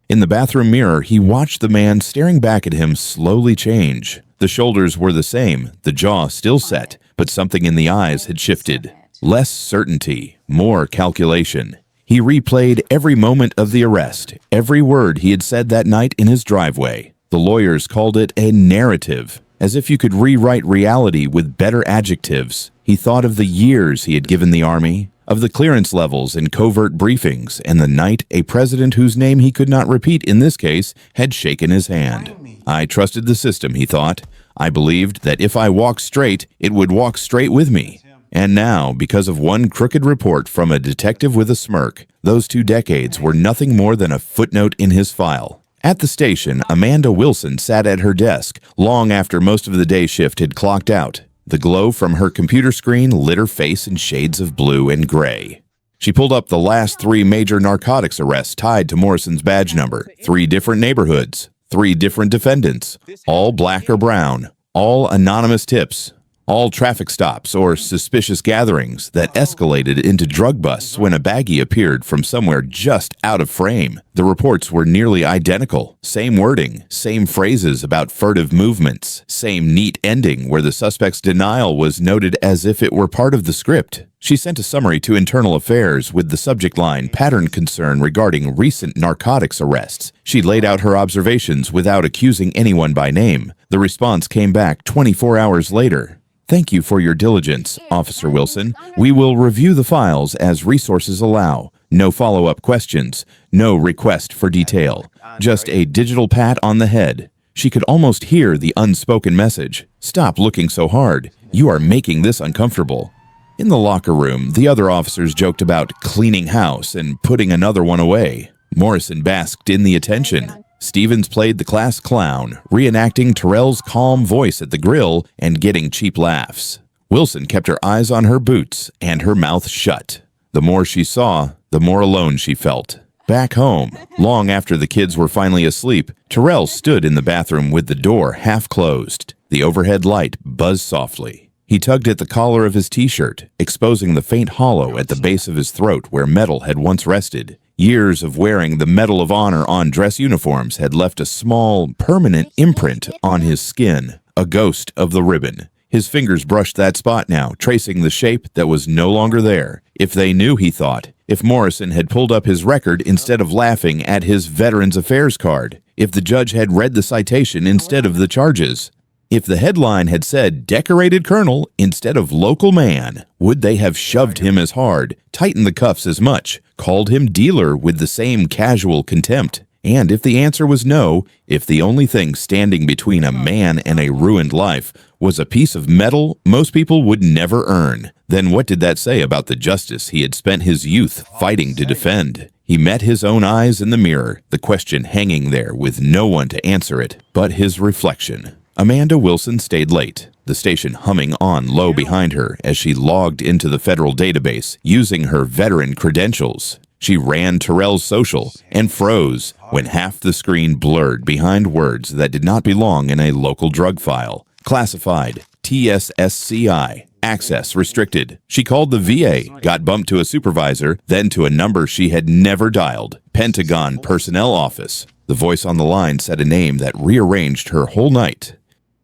A: In the bathroom mirror, he watched the man staring back at him slowly change. The shoulders were the same, the jaw still set, but something in the eyes had shifted. Less certainty, more calculation. He replayed every moment of the arrest, every word he had said that night in his driveway. The lawyers called it a narrative, as if you could rewrite reality with better adjectives. He thought of the years he had given the Army, of the clearance levels and covert briefings, and the night a president whose name he could not repeat in this case had shaken his hand. "I trusted the system," he thought. "I believed that if I walked straight, it would walk straight with me." And now, because of one crooked report from a detective with a smirk, those 2 decades were nothing more than a footnote in his file. At the station, Amanda Wilson sat at her desk long after most of the day shift had clocked out. The glow from her computer screen lit her face in shades of blue and gray. She pulled up the last 3 major narcotics arrests tied to Morrison's badge number, 3 different neighborhoods, 3 different defendants, all black or brown, all anonymous tips, all traffic stops or suspicious gatherings that escalated into drug busts when a baggie appeared from somewhere just out of frame. The reports were nearly identical. Same wording, same phrases about furtive movements, same neat ending where the suspect's denial was noted as if it were part of the script. She sent a summary to Internal Affairs with the subject line "Pattern Concern Regarding Recent Narcotics Arrests." She laid out her observations without accusing anyone by name. The response came back 24 hours later. "Thank you for your diligence, Officer Wilson. We will review the files as resources allow. No follow-up questions, no request for detail. Just a digital pat on the head." She could almost hear the unspoken message. "Stop looking so hard. You are making this uncomfortable." In the locker room, the other officers joked about cleaning house and putting another one away. Morrison basked in the attention. Stevens played the class clown, reenacting Terrell's calm voice at the grill and getting cheap laughs. Wilson kept her eyes on her boots and her mouth shut. The more she saw, the more alone she felt. Back home, long after the kids were finally asleep, Terrell stood in the bathroom with the door half closed. The overhead light buzzed softly. He tugged at the collar of his t-shirt, exposing the faint hollow at the base of his throat where metal had once rested. Years of wearing the Medal of Honor on dress uniforms had left a small, permanent imprint on his skin, a ghost of the ribbon. His fingers brushed that spot now, tracing the shape that was no longer there. If they knew, he thought. If Morrison had pulled up his record instead of laughing at his Veterans Affairs card. If the judge had read the citation instead of the charges. If the headline had said decorated colonel instead of local man, would they have shoved him as hard, tightened the cuffs as much, called him dealer with the same casual contempt? And if the answer was no, if the only thing standing between a man and a ruined life was a piece of metal most people would never earn, then what did that say about the justice he had spent his youth fighting to defend? He met his own eyes in the mirror, the question hanging there with no one to answer it but his reflection. Amanda Wilson stayed late, the station humming on low behind her as she logged into the federal database using her veteran credentials. She ran Terrell's social and froze when half the screen blurred behind words that did not belong in a local drug file. Classified, TSSCI, access restricted. She called the VA, got bumped to a supervisor, then to a number she had never dialed, Pentagon Personnel Office. The voice on the line said a name that rearranged her whole night.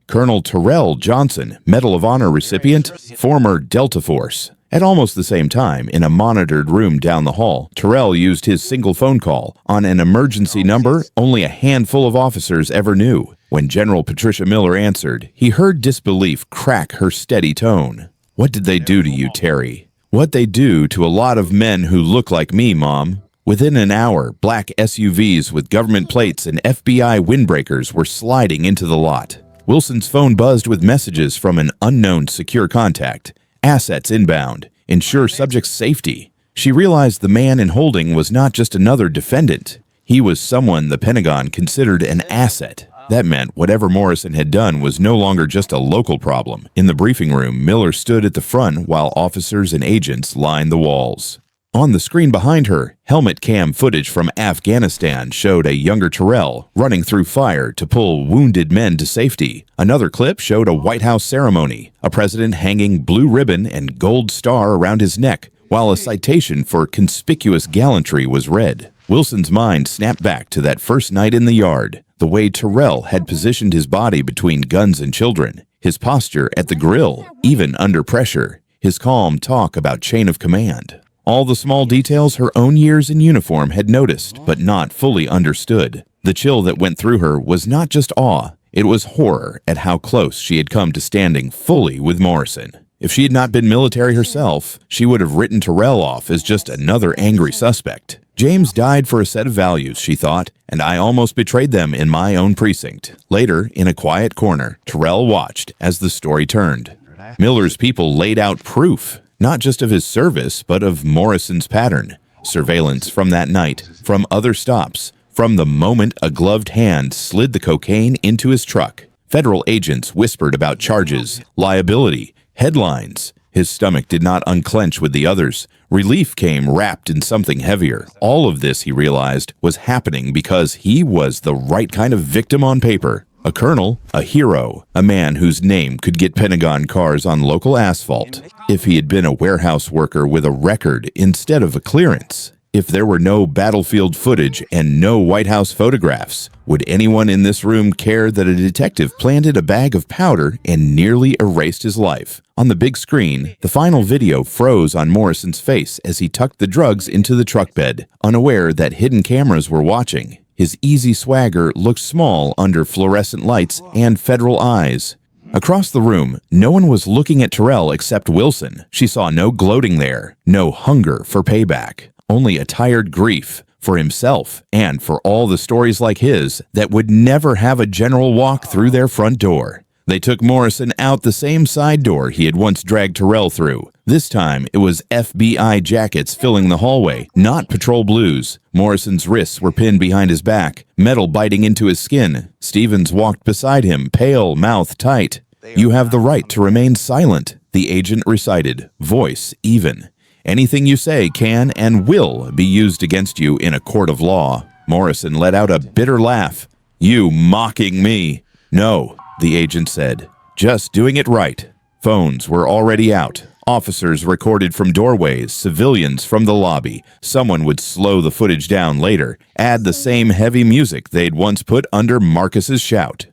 A: Colonel Terrell Johnson, Medal of Honor recipient, former Delta Force. At almost the same time, in a monitored room down the hall, Terrell used his single phone call on an emergency number only a handful of officers ever knew. When General Patricia Miller answered, he heard disbelief crack her steady tone. "What did they do to you, Terry?" "What they do to a lot of men who look like me, Mom." Within an hour, black SUVs with government plates and FBI windbreakers were sliding into the lot. Wilson's phone buzzed with messages from an unknown secure contact. Assets inbound. Ensure subject's safety. She realized the man in holding was not just another defendant. He was someone the Pentagon considered an asset. That meant whatever Morrison had done was no longer just a local problem. In the briefing room, Miller stood at the front while officers and agents lined the walls. On the screen behind her, helmet cam footage from Afghanistan showed a younger Terrell running through fire to pull wounded men to safety. Another clip showed a White House ceremony, a president hanging blue ribbon and gold star around his neck, while a citation for conspicuous gallantry was read. Wilson's mind snapped back to that first night in the yard, the way Terrell had positioned his body between guns and children, his posture at the grill, even under pressure, his calm talk about chain of command. All the small details her own years in uniform had noticed, but not fully understood. The chill that went through her was not just awe, it was horror at how close she had come to standing fully with Morrison. If she had not been military herself, she would have written Terrell off as just another angry suspect. James died for a set of values, she thought, and I almost betrayed them in my own precinct. Later, in a quiet corner, Terrell watched as the story turned. Miller's people laid out proof. Not just of his service, but of Morrison's pattern. Surveillance from that night, from other stops, from the moment a gloved hand slid the cocaine into his truck. Federal agents whispered about charges, liability, headlines. His stomach did not unclench with the others. Relief came wrapped in something heavier. All of this, he realized, was happening because he was the right kind of victim on paper. A colonel, a hero, a man whose name could get Pentagon cars on local asphalt. If he had been a warehouse worker with a record instead of a clearance. If there were no battlefield footage and no White House photographs, would anyone in this room care that a detective planted a bag of powder and nearly erased his life? On the big screen, the final video froze on Morrison's face as he tucked the drugs into the truck bed, unaware that hidden cameras were watching. His easy swagger looked small under fluorescent lights and federal eyes. Across the room, no one was looking at Terrell except Wilson. She saw no gloating there, no hunger for payback, only a tired grief for himself and for all the stories like his that would never have a general walk through their front door. They took Morrison out the same side door he had once dragged Terrell through. This time, it was FBI jackets filling the hallway, not patrol blues. Morrison's wrists were pinned behind his back, metal biting into his skin. Stevens walked beside him, pale, mouth tight. "You have the right to remain silent," the agent recited, voice even. "Anything you say can and will be used against you in a court of law." Morrison let out a bitter laugh. "You mocking me?" "No," the agent said. "Just doing it right." Phones were already out. Officers recorded from doorways, civilians from the lobby. Someone would slow the footage down later, add the same heavy music they'd once put under Marcus's shout.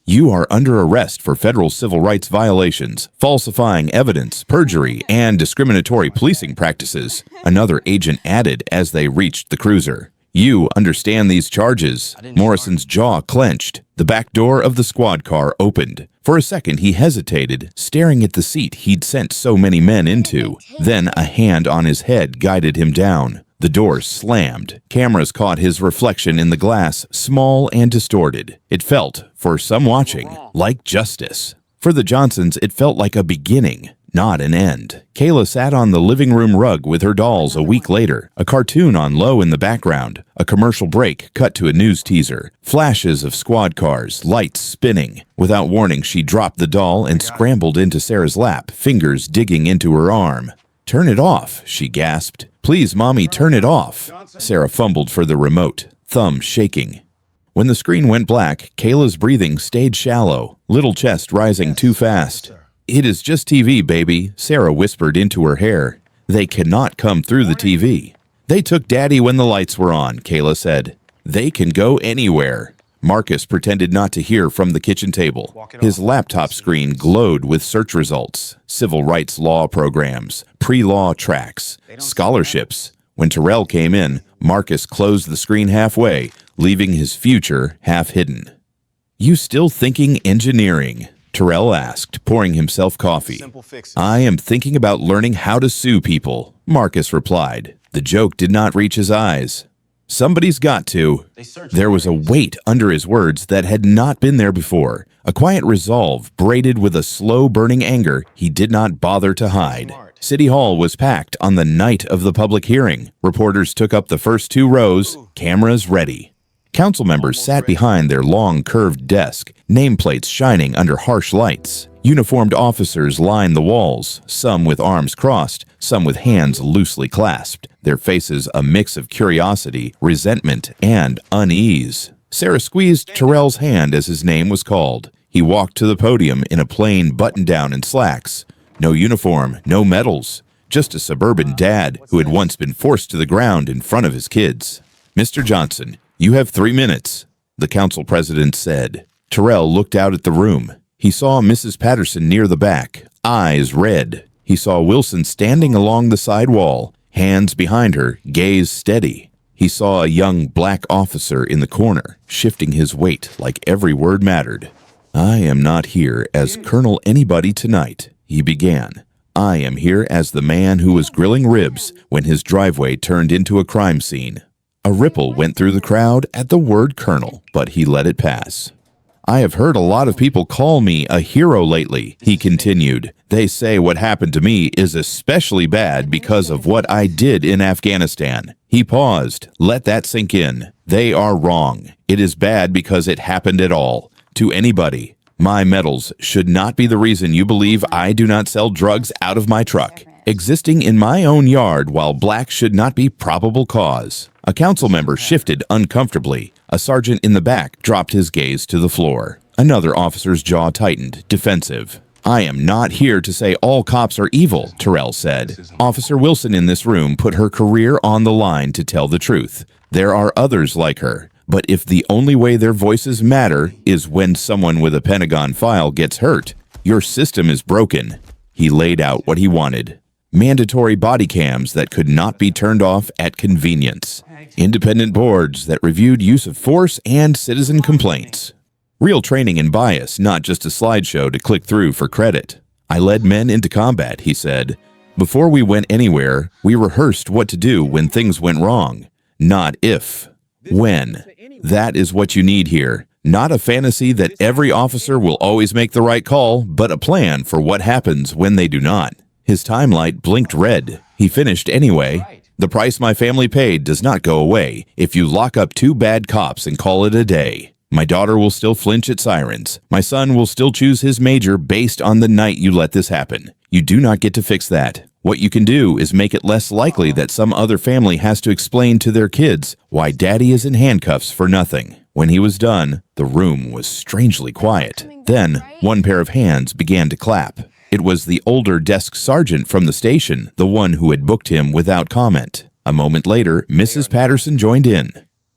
A: "You are under arrest for federal civil rights violations, falsifying evidence, perjury, and discriminatory policing practices," another agent added as they reached the cruiser. "You understand these charges." Morrison's jaw clenched. The back door of the squad car opened. For a second, he hesitated, staring at the seat he'd sent so many men into. Then a hand on his head guided him down. The door slammed. Cameras caught his reflection in the glass, small and distorted. It felt, for some watching, like justice. For the Johnsons, it felt like a beginning, not an end. Kayla sat on the living room rug with her dolls a week later, a cartoon on low in the background, a commercial break cut to a news teaser, flashes of squad cars, lights spinning. Without warning, she dropped the doll and scrambled into Sarah's lap, fingers digging into her arm. "Turn it off," she gasped. "Please, Mommy, turn it off." Sarah fumbled for the remote, thumb shaking. When the screen went black, Kayla's breathing stayed shallow, little chest rising too fast. "It is just TV, baby," Sarah whispered into her hair. "They cannot come through the TV." "They took Daddy when the lights were on," Kayla said. "They can go anywhere." Marcus pretended not to hear from the kitchen table. His laptop screen glowed with search results, civil rights law programs, pre-law tracks, scholarships. When Terrell came in, Marcus closed the screen halfway, leaving his future half hidden. "You still thinking engineering?" Terrell asked, pouring himself coffee. "I am thinking about learning how to sue people," Marcus replied. The joke did not reach his eyes. "Somebody's got to." There was a weight under his words that had not been there before, a quiet resolve braided with a slow-burning anger he did not bother to hide. City Hall was packed on the night of the public hearing. Reporters took up the first 2 rows, cameras ready. Council members sat behind their long, curved desk, nameplates shining under harsh lights. Uniformed officers lined the walls, some with arms crossed, some with hands loosely clasped, their faces a mix of curiosity, resentment, and unease. Sarah squeezed Terrell's hand as his name was called. He walked to the podium in a plain button-down and slacks. No uniform, no medals, just a suburban dad who had once been forced to the ground in front of his kids. "Mr. Johnson, you have 3 minutes, the council president said. Terrell looked out at the room. He saw Mrs. Patterson near the back, eyes red. He saw Wilson standing along the side wall, hands behind her, gaze steady. He saw a young black officer in the corner, shifting his weight like every word mattered. "I am not here as Colonel Anybody tonight," he began. "I am here as the man who was grilling ribs when his driveway turned into a crime scene." A ripple went through the crowd at the word Colonel, but he let it pass. "I have heard a lot of people call me a hero lately," he continued. "They say what happened to me is especially bad because of what I did in Afghanistan." He paused. "Let that sink in. They are wrong. It is bad because it happened at all. To anybody. My medals should not be the reason you believe I do not sell drugs out of my truck. Existing in my own yard while black should not be probable cause." A council member shifted uncomfortably. A sergeant in the back dropped his gaze to the floor. Another officer's jaw tightened, defensive. "I am not here to say all cops are evil," Terrell said. "Officer Wilson in this room put her career on the line to tell the truth. There are others like her. But if the only way their voices matter is when someone with a Pentagon file gets hurt, your system is broken." He laid out what he wanted. Mandatory body cams that could not be turned off at convenience. Independent boards that reviewed use of force and citizen complaints. Real training in bias, not just a slideshow to click through for credit. "I led men into combat," he said. "Before we went anywhere, we rehearsed what to do when things went wrong. Not if. When. That is what you need here. Not a fantasy that every officer will always make the right call, but a plan for what happens when they do not." His time light blinked red. He finished anyway. "The price my family paid does not go away if you lock up 2 bad cops and call it a day. My daughter will still flinch at sirens. My son will still choose his major based on the night you let this happen. You do not get to fix that. What you can do is make it less likely that some other family has to explain to their kids why daddy is in handcuffs for nothing." When he was done, the room was strangely quiet. Then, one pair of hands began to clap. It was the older desk sergeant from the station, the one who had booked him without comment. A moment later, Mrs. Patterson joined in.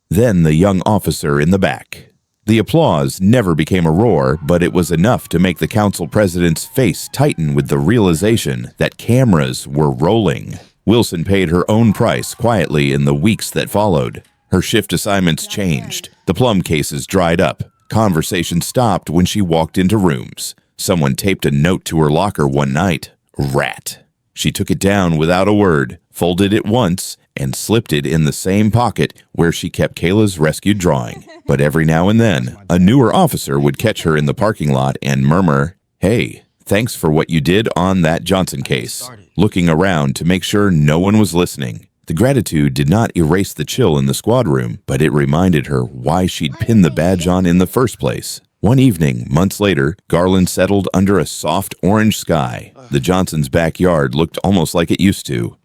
A: Then the young officer in the back. The applause never became a roar, but it was enough to make the council president's face tighten with the realization that cameras were rolling. Wilson paid her own price quietly in the weeks that followed. Her shift assignments changed. The plum cases dried up. Conversation stopped when she walked into rooms. Someone taped a note to her locker one night. Rat. She took it down without a word, folded it once, and slipped it in the same pocket where she kept Kayla's rescued drawing. But every now and then, a newer officer would catch her in the parking lot and murmur, "Hey, thanks for what you did on that Johnson case," looking around to make sure no one was listening. The gratitude did not erase the chill in the squad room, but it reminded her why she'd pinned the badge on in the first place. One evening, months later, Garland settled under a soft orange sky. The Johnsons' backyard looked almost like it used to.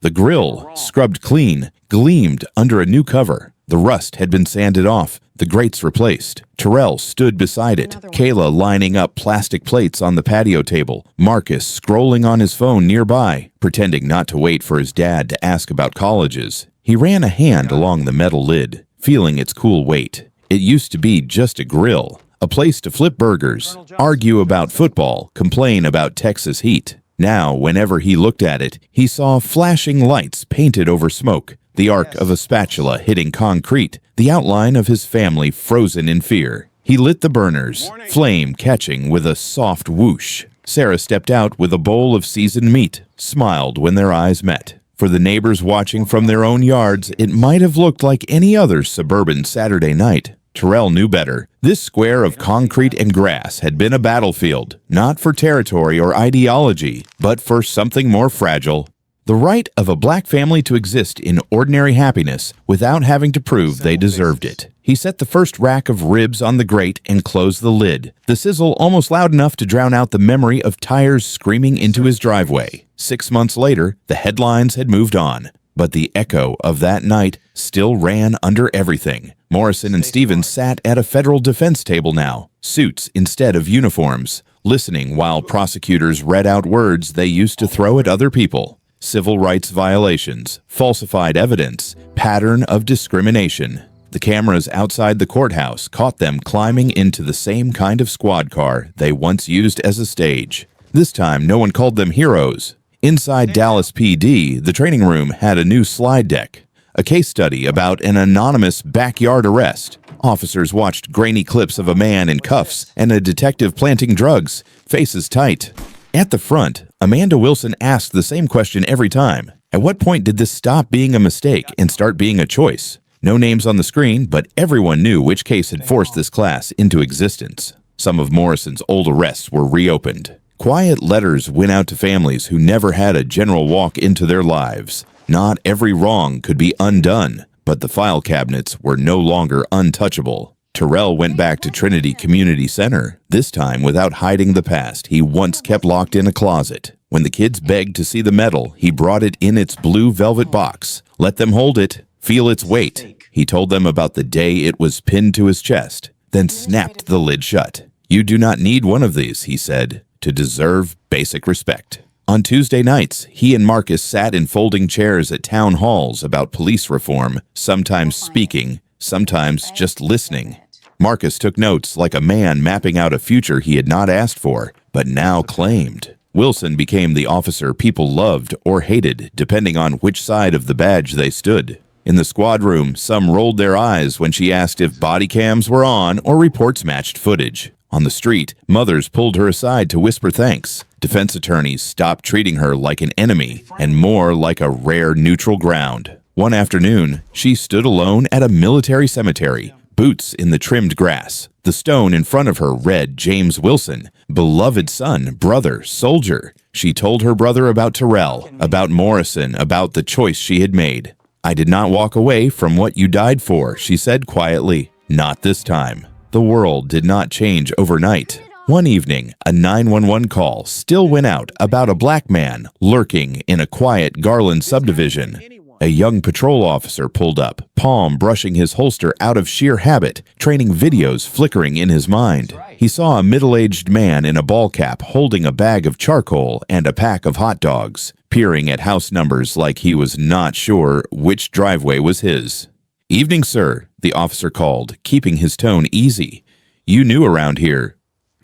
A: The grill, scrubbed clean, gleamed under a new cover. The rust had been sanded off, the grates replaced. Terrell stood beside it, Kayla lining up plastic plates on the patio table, Marcus scrolling on his phone nearby, pretending not to wait for his dad to ask about colleges. He ran a hand along the metal lid, feeling its cool weight. It used to be just a grill, a place to flip burgers, argue about football, complain about Texas heat. Now, whenever he looked at it, he saw flashing lights painted over smoke, the arc of a spatula hitting concrete, the outline of his family frozen in fear. He lit the burners, flame catching with a soft whoosh. Sarah stepped out with a bowl of seasoned meat, smiled when their eyes met. For the neighbors watching from their own yards, it might have looked like any other suburban Saturday night. Terrell knew better. This square of concrete and grass had been a battlefield, not for territory or ideology, but for something more fragile. The right of a black family to exist in ordinary happiness without having to prove they deserved it. He set the first rack of ribs on the grate and closed the lid, the sizzle almost loud enough to drown out the memory of tires screaming into his driveway. 6 months later, the headlines had moved on, but the echo of that night still ran under everything. Morrison and Stevens sat at a federal defense table now, suits instead of uniforms, listening while prosecutors read out words they used to throw at other people. Civil rights violations, falsified evidence, pattern of discrimination. The cameras outside the courthouse caught them climbing into the same kind of squad car they once used as a stage. This time, no one called them heroes. Inside Dallas PD, the training room had a new slide deck, a case study about an anonymous backyard arrest. Officers watched grainy clips of a man in cuffs and a detective planting drugs, faces tight. At the front, Amanda Wilson asked the same question every time. At what point did this stop being a mistake and start being a choice? No names on the screen, but everyone knew which case had forced this class into existence. Some of Morrison's old arrests were reopened. Quiet letters went out to families who never had a general walk into their lives. Not every wrong could be undone, but the file cabinets were no longer untouchable. Terrell went back to Trinity Community Center, this time without hiding the past he once kept locked in a closet. When the kids begged to see the medal, he brought it in its blue velvet box. Let them hold it, feel its weight. He told them about the day it was pinned to his chest, then snapped the lid shut. "You do not need one of these," he said, "to deserve basic respect." On Tuesday nights, he and Marcus sat in folding chairs at town halls about police reform, sometimes speaking, sometimes just listening. Marcus took notes like a man mapping out a future he had not asked for, but now claimed. Wilson became the officer people loved or hated, depending on which side of the badge they stood. In the squad room, some rolled their eyes when she asked if body cams were on or reports matched footage. On the street, mothers pulled her aside to whisper thanks. Defense attorneys stopped treating her like an enemy and more like a rare neutral ground. One afternoon, she stood alone at a military cemetery, boots in the trimmed grass. The stone in front of her read James Wilson, beloved son, brother, soldier. She told her brother about Terrell, about Morrison, about the choice she had made. "I did not walk away from what you died for," she said quietly. "Not this time." The world did not change overnight. One evening, a 911 call still went out about a black man lurking in a quiet Garland subdivision. A young patrol officer pulled up, palm brushing his holster out of sheer habit, training videos flickering in his mind. He saw a middle-aged man in a ball cap holding a bag of charcoal and a pack of hot dogs, peering at house numbers like he was not sure which driveway was his. "Evening, sir," the officer called, keeping his tone easy. "You new around here."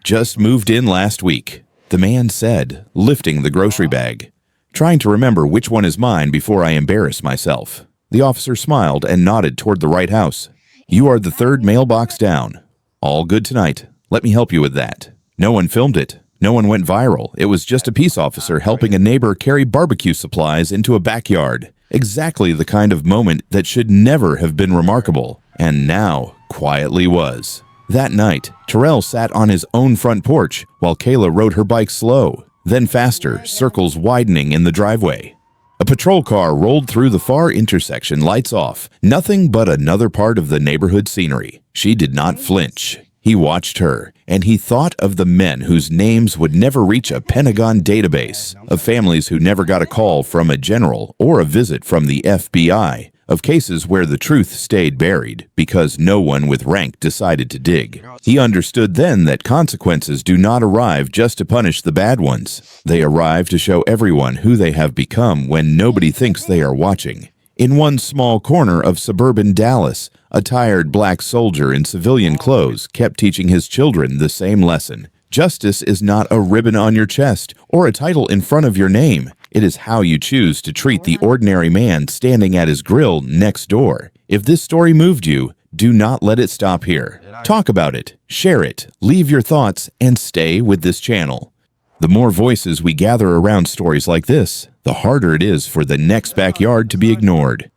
A: "Just moved in last week," the man said, lifting the grocery bag. "Trying to remember which one is mine before I embarrass myself." The officer smiled and nodded toward the right house. "You are the third mailbox down. All good tonight. Let me help you with that." No one filmed it. No one went viral. It was just a peace officer helping a neighbor carry barbecue supplies into a backyard. Exactly the kind of moment that should never have been remarkable, and now quietly was. That night, Terrell sat on his own front porch while Kayla rode her bike slow, then faster, circles widening in the driveway. A patrol car rolled through the far intersection, lights off, nothing but another part of the neighborhood scenery. She did not flinch. He watched her, and he thought of the men whose names would never reach a Pentagon database, of families who never got a call from a general or a visit from the FBI, of cases where the truth stayed buried because no one with rank decided to dig. He understood then that consequences do not arrive just to punish the bad ones. They arrive to show everyone who they have become when nobody thinks they are watching. In one small corner of suburban Dallas, a tired black soldier in civilian clothes kept teaching his children the same lesson. Justice is not a ribbon on your chest or a title in front of your name. It is how you choose to treat the ordinary man standing at his grill next door. If this story moved you, do not let it stop here. Talk about it, share it, leave your thoughts, and stay with this channel. The more voices we gather around stories like this, the harder it is for the next backyard to be ignored.